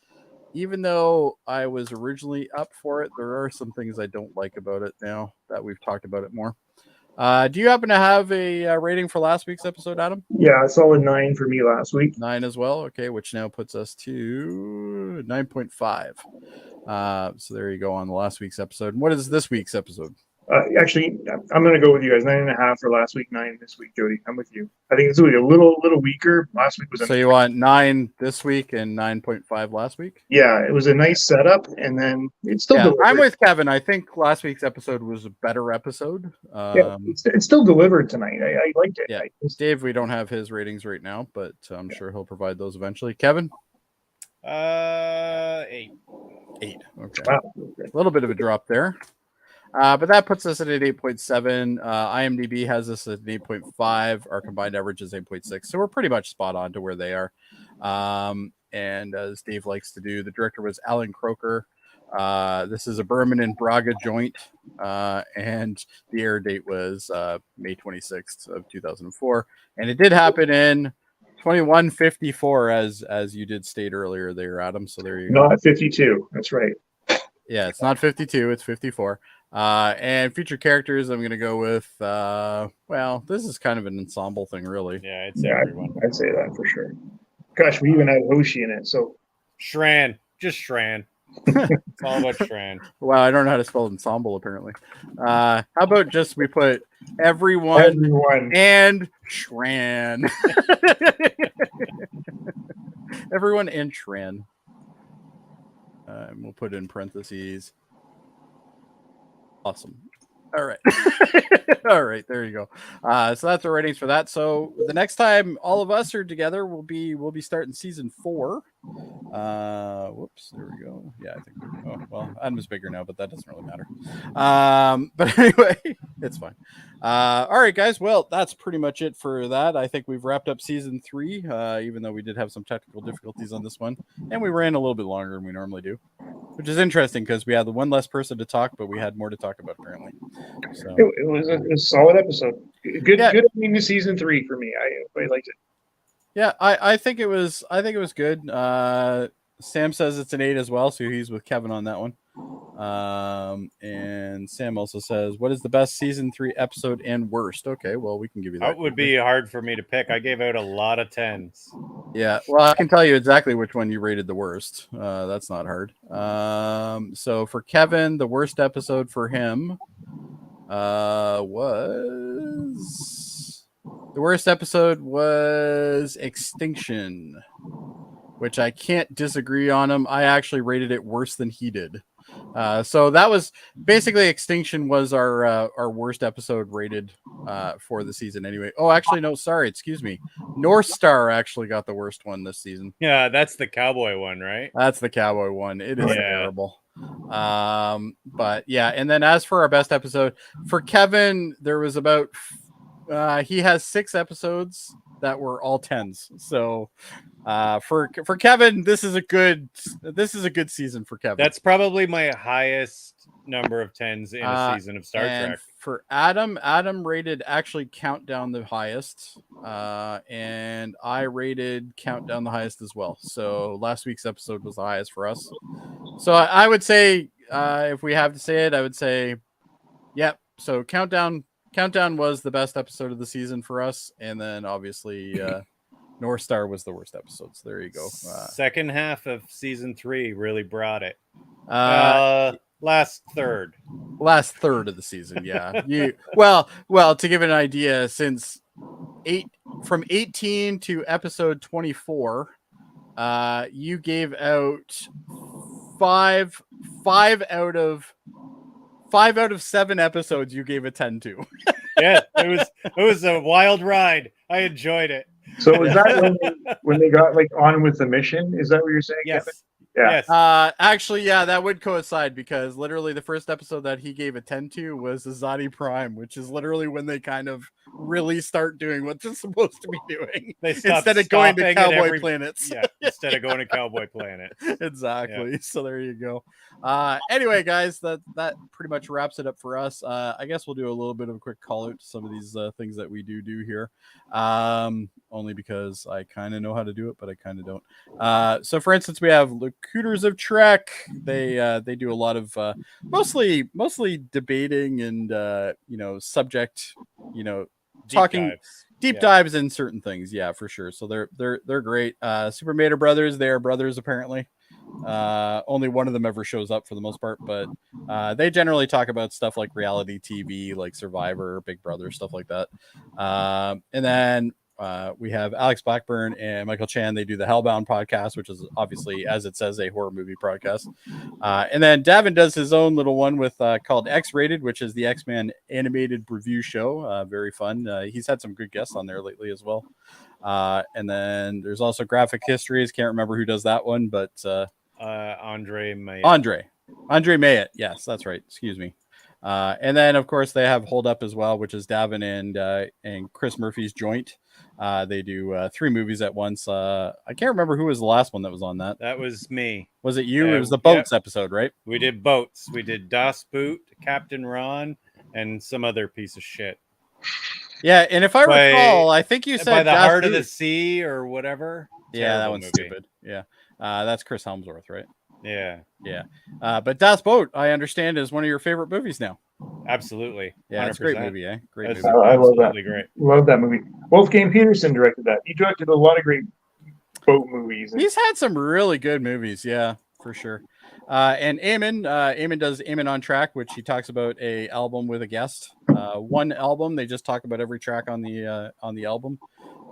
even though I was originally up for it, there are some things I don't like about it now that we've talked about it more. Do you happen to have a rating for last week's episode, Adam? Yeah, a solid 9 for me last week. 9 as well. Okay, which now puts us to 9.5. So there you go on the last week's episode. What is this week's episode? Actually, I'm going to go with you guys. 9.5 for last week, 9 this week, Jody. I'm with you. I think this week a little weaker. Last week was. So you want 9 this week and 9.5 last week? Yeah, it was a nice setup, and then it's still. Yeah, I'm with Kevin. I think last week's episode was a better episode. Yeah, it's still delivered tonight. I liked it. Yeah, Dave, we don't have his ratings right now, but I'm sure he'll provide those eventually. Kevin? 8. 8. Okay. Wow. A little bit of a drop there. But that puts us at an 8.7. IMDb has us at an 8.5. Our combined average is 8.6. So we're pretty much spot on to where they are. And as Dave likes to do, the director was Alan Croker. This is a Berman and Braga joint. And the air date was May 26th of 2004. And it did happen in 2154, as you did state earlier there, Adam. So there you go. Not 52. That's right. Yeah, it's not 52. It's 54. And featured characters, I'm going to go with, well, this is kind of an ensemble thing, really. Yeah, it's everyone. I'd say that for sure. Gosh, we even had Hoshi in it. So Shran, just Shran. It's all about Shran. Wow, I don't know how to spell ensemble, apparently. How about just we put everyone. And Shran. Everyone and Shran. And we'll put in parentheses. Awesome. All right. All right. There you go. So that's our ratings for that. So the next time all of us are together, we'll be starting season 4. Whoops. There we go. Yeah, I think. Oh, well, Adam's bigger now, but that doesn't really matter. But anyway, it's fine. All right, guys. Well, that's pretty much it for that. I think we've wrapped up season 3, even though we did have some technical difficulties on this one, and we ran a little bit longer than we normally do, which is interesting because we had the one less person to talk, but we had more to talk about apparently. So it was a solid episode. Good ending to season 3 for me. I liked it. Yeah, I think it was good. Sam says it's an 8 as well, so he's with Kevin on that one. And Sam also says, what is the best season 3 episode and worst? Okay, well, we can give you that. That would be hard for me to pick. I gave out a lot of 10s. Yeah, well, I can tell you exactly which one you rated the worst. That's not hard. So for Kevin, the worst episode for him the worst episode was Extinction, which I can't disagree on him. I actually rated it worse than he did. So that was basically Extinction was our worst episode rated for the season anyway. Oh, actually, no, sorry. Excuse me. North Star actually got the worst one this season. Yeah, that's the cowboy one, right? That's the cowboy one. It is terrible. But yeah, and then as for our best episode, for Kevin, there was about he has 6 episodes that were all 10s. So for Kevin, this is a good season for Kevin. That's probably my highest number of 10s in a season of Star Trek. For Adam rated actually Countdown the highest, and I rated Countdown the highest as well. So last week's episode was the highest for us. So I would say, if we have to say it, I would say, yep. So Countdown was the best episode of the season for us, and then obviously North Star was the worst episode. So there you go. Second half of season 3 really brought it. Last third of the season, yeah. Well, to give an idea, since from 18 to episode 24, you gave out five out of 7 episodes you gave a 10 to. Yeah, it was a wild ride. I enjoyed it. So was that when they got like on with the mission? Is that what you're saying, Yes. Kevin? Yeah. Yes. Actually, yeah, that would coincide because literally the first episode that he gave a 10 to was Azadi Prime, which is literally when they kind of really start doing what they're supposed to be doing. Instead of going to cowboy planets. Yeah, instead of going to cowboy planet. Exactly. Yeah. So there you go. Anyway, guys, that pretty much wraps it up for us. I guess we'll do a little bit of a quick call out to some of these things that we do here. only because I kind of know how to do it, but I kind of don't. So, for instance, we have Locutors of Trek. They do a lot of mostly debating and subject, deep dives in certain things. Yeah, for sure. So they're great. Super Mater Brothers, they are brothers apparently. Only one of them ever shows up for the most part, but they generally talk about stuff like reality TV, like Survivor, Big Brother, stuff like that. And then we have Alex Blackburn and Michael Chan. They do the Hellbound podcast, which is obviously, as it says, a horror movie podcast. And then Davan does his own little one with called X-Rated, which is the X-Men animated review show. Very fun. He's had some good guests on there lately as well. And then there's also Graphic Histories. Can't remember who does that one, but Andre Mayet. Andre Mayet. Yes, that's right. Excuse me. And then of course they have Hold Up as well, which is Davan and Chris Murphy's joint. They do 3 movies at once. I can't remember who was the last one that was on that. That was me. Was it you? It was the boats episode, right? We did boats. We did Das Boot, Captain Ron, and some other piece of shit. Yeah, and if I recall, I think you said by the Heart of the Sea or whatever. Yeah, that one's stupid. Yeah, that's Chris Helmsworth, right? Yeah. But Das Boat, I understand, is one of your favorite movies now. Absolutely. Yeah, it's a great movie, eh? Great movie. I love that. Great. Love that movie. Wolfgang Peterson directed that. He directed a lot of great boat movies. He's had some really good movies, yeah, for sure. And Eamon does Eamon on Track, which he talks about a album with a guest. One album, they just talk about every track on the album,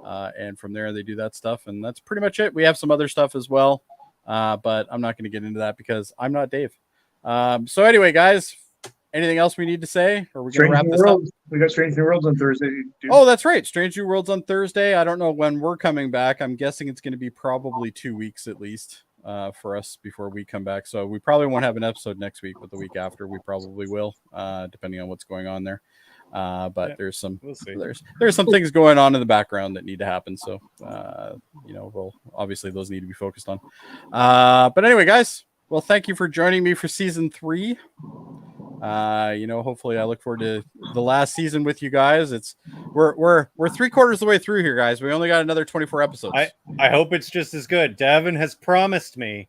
and from there they do that stuff, and that's pretty much it. We have some other stuff as well, but I'm not going to get into that because I'm not Dave. So anyway, guys, anything else we need to say, or we're going to wrap this up? We got Strange New Worlds on Thursday. Dude. Oh, that's right, Strange New Worlds on Thursday. I don't know when we're coming back. I'm guessing it's going to be probably 2 weeks at least. For us before we come back, so we probably won't have an episode next week, but the week after we probably will, depending on what's going on there. But there's some there's some things going on in the background that need to happen, so well, obviously those need to be focused on. But anyway, guys, well, thank you for joining me for season 3. Hopefully I look forward to the last season with you guys. We're 3/4 of the way through here, guys. We only got another 24 episodes. I hope it's just as good. Davan has promised me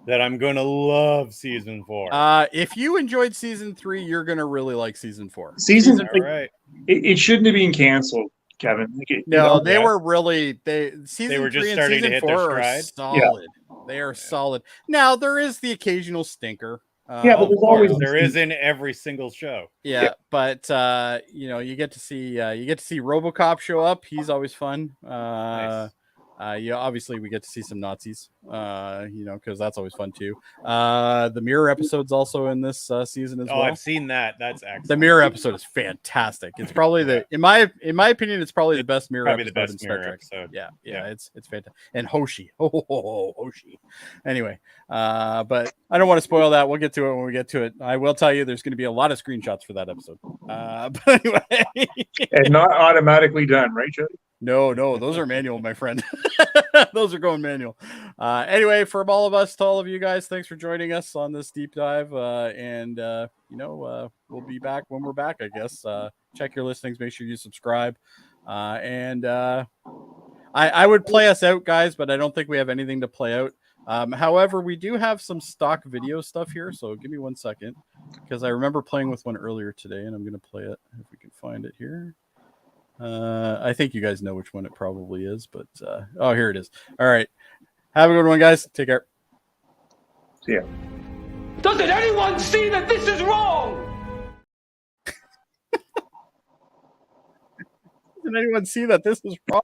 that I'm going to love season 4. If you enjoyed season 3, you're going to really like season 4. Season 3, right. It shouldn't have been canceled, Kevin. They were really season 3 just and starting season to hit 4 their are stride. solid. Yeah. They are solid. Now there is the occasional stinker. But there's always there is in every single show. Yeah. But you get to see RoboCop show up. He's always fun. Nice. Obviously we get to see some Nazis, because that's always fun too. The Mirror episode's also in this season as well. I've seen that. That's excellent. The Mirror episode is fantastic. It's probably in my opinion, it's probably the best Mirror episode the best in Star Mirror Trek. Episode. Yeah, it's fantastic. And Hoshi, Hoshi. Anyway, but I don't want to spoil that. We'll get to it when we get to it. I will tell you, there's going to be a lot of screenshots for that episode. But anyway, and not automatically done, right, Jody? No, those are manual, my friend. Those are going manual. Anyway, from all of us to all of you guys, thanks for joining us on this deep dive. We'll be back when we're back, I guess. Check your listings, make sure you subscribe. I would play us out, guys, but I don't think we have anything to play out. However, we do have some stock video stuff here, so give me 1 second, because I remember playing with one earlier today, and I'm going to play it if we can find it here. I think you guys know which one it probably is, but here it is. All right. Have a good one, guys. Take care. See ya. Doesn't anyone see that this is wrong? Doesn't anyone see that this is wrong?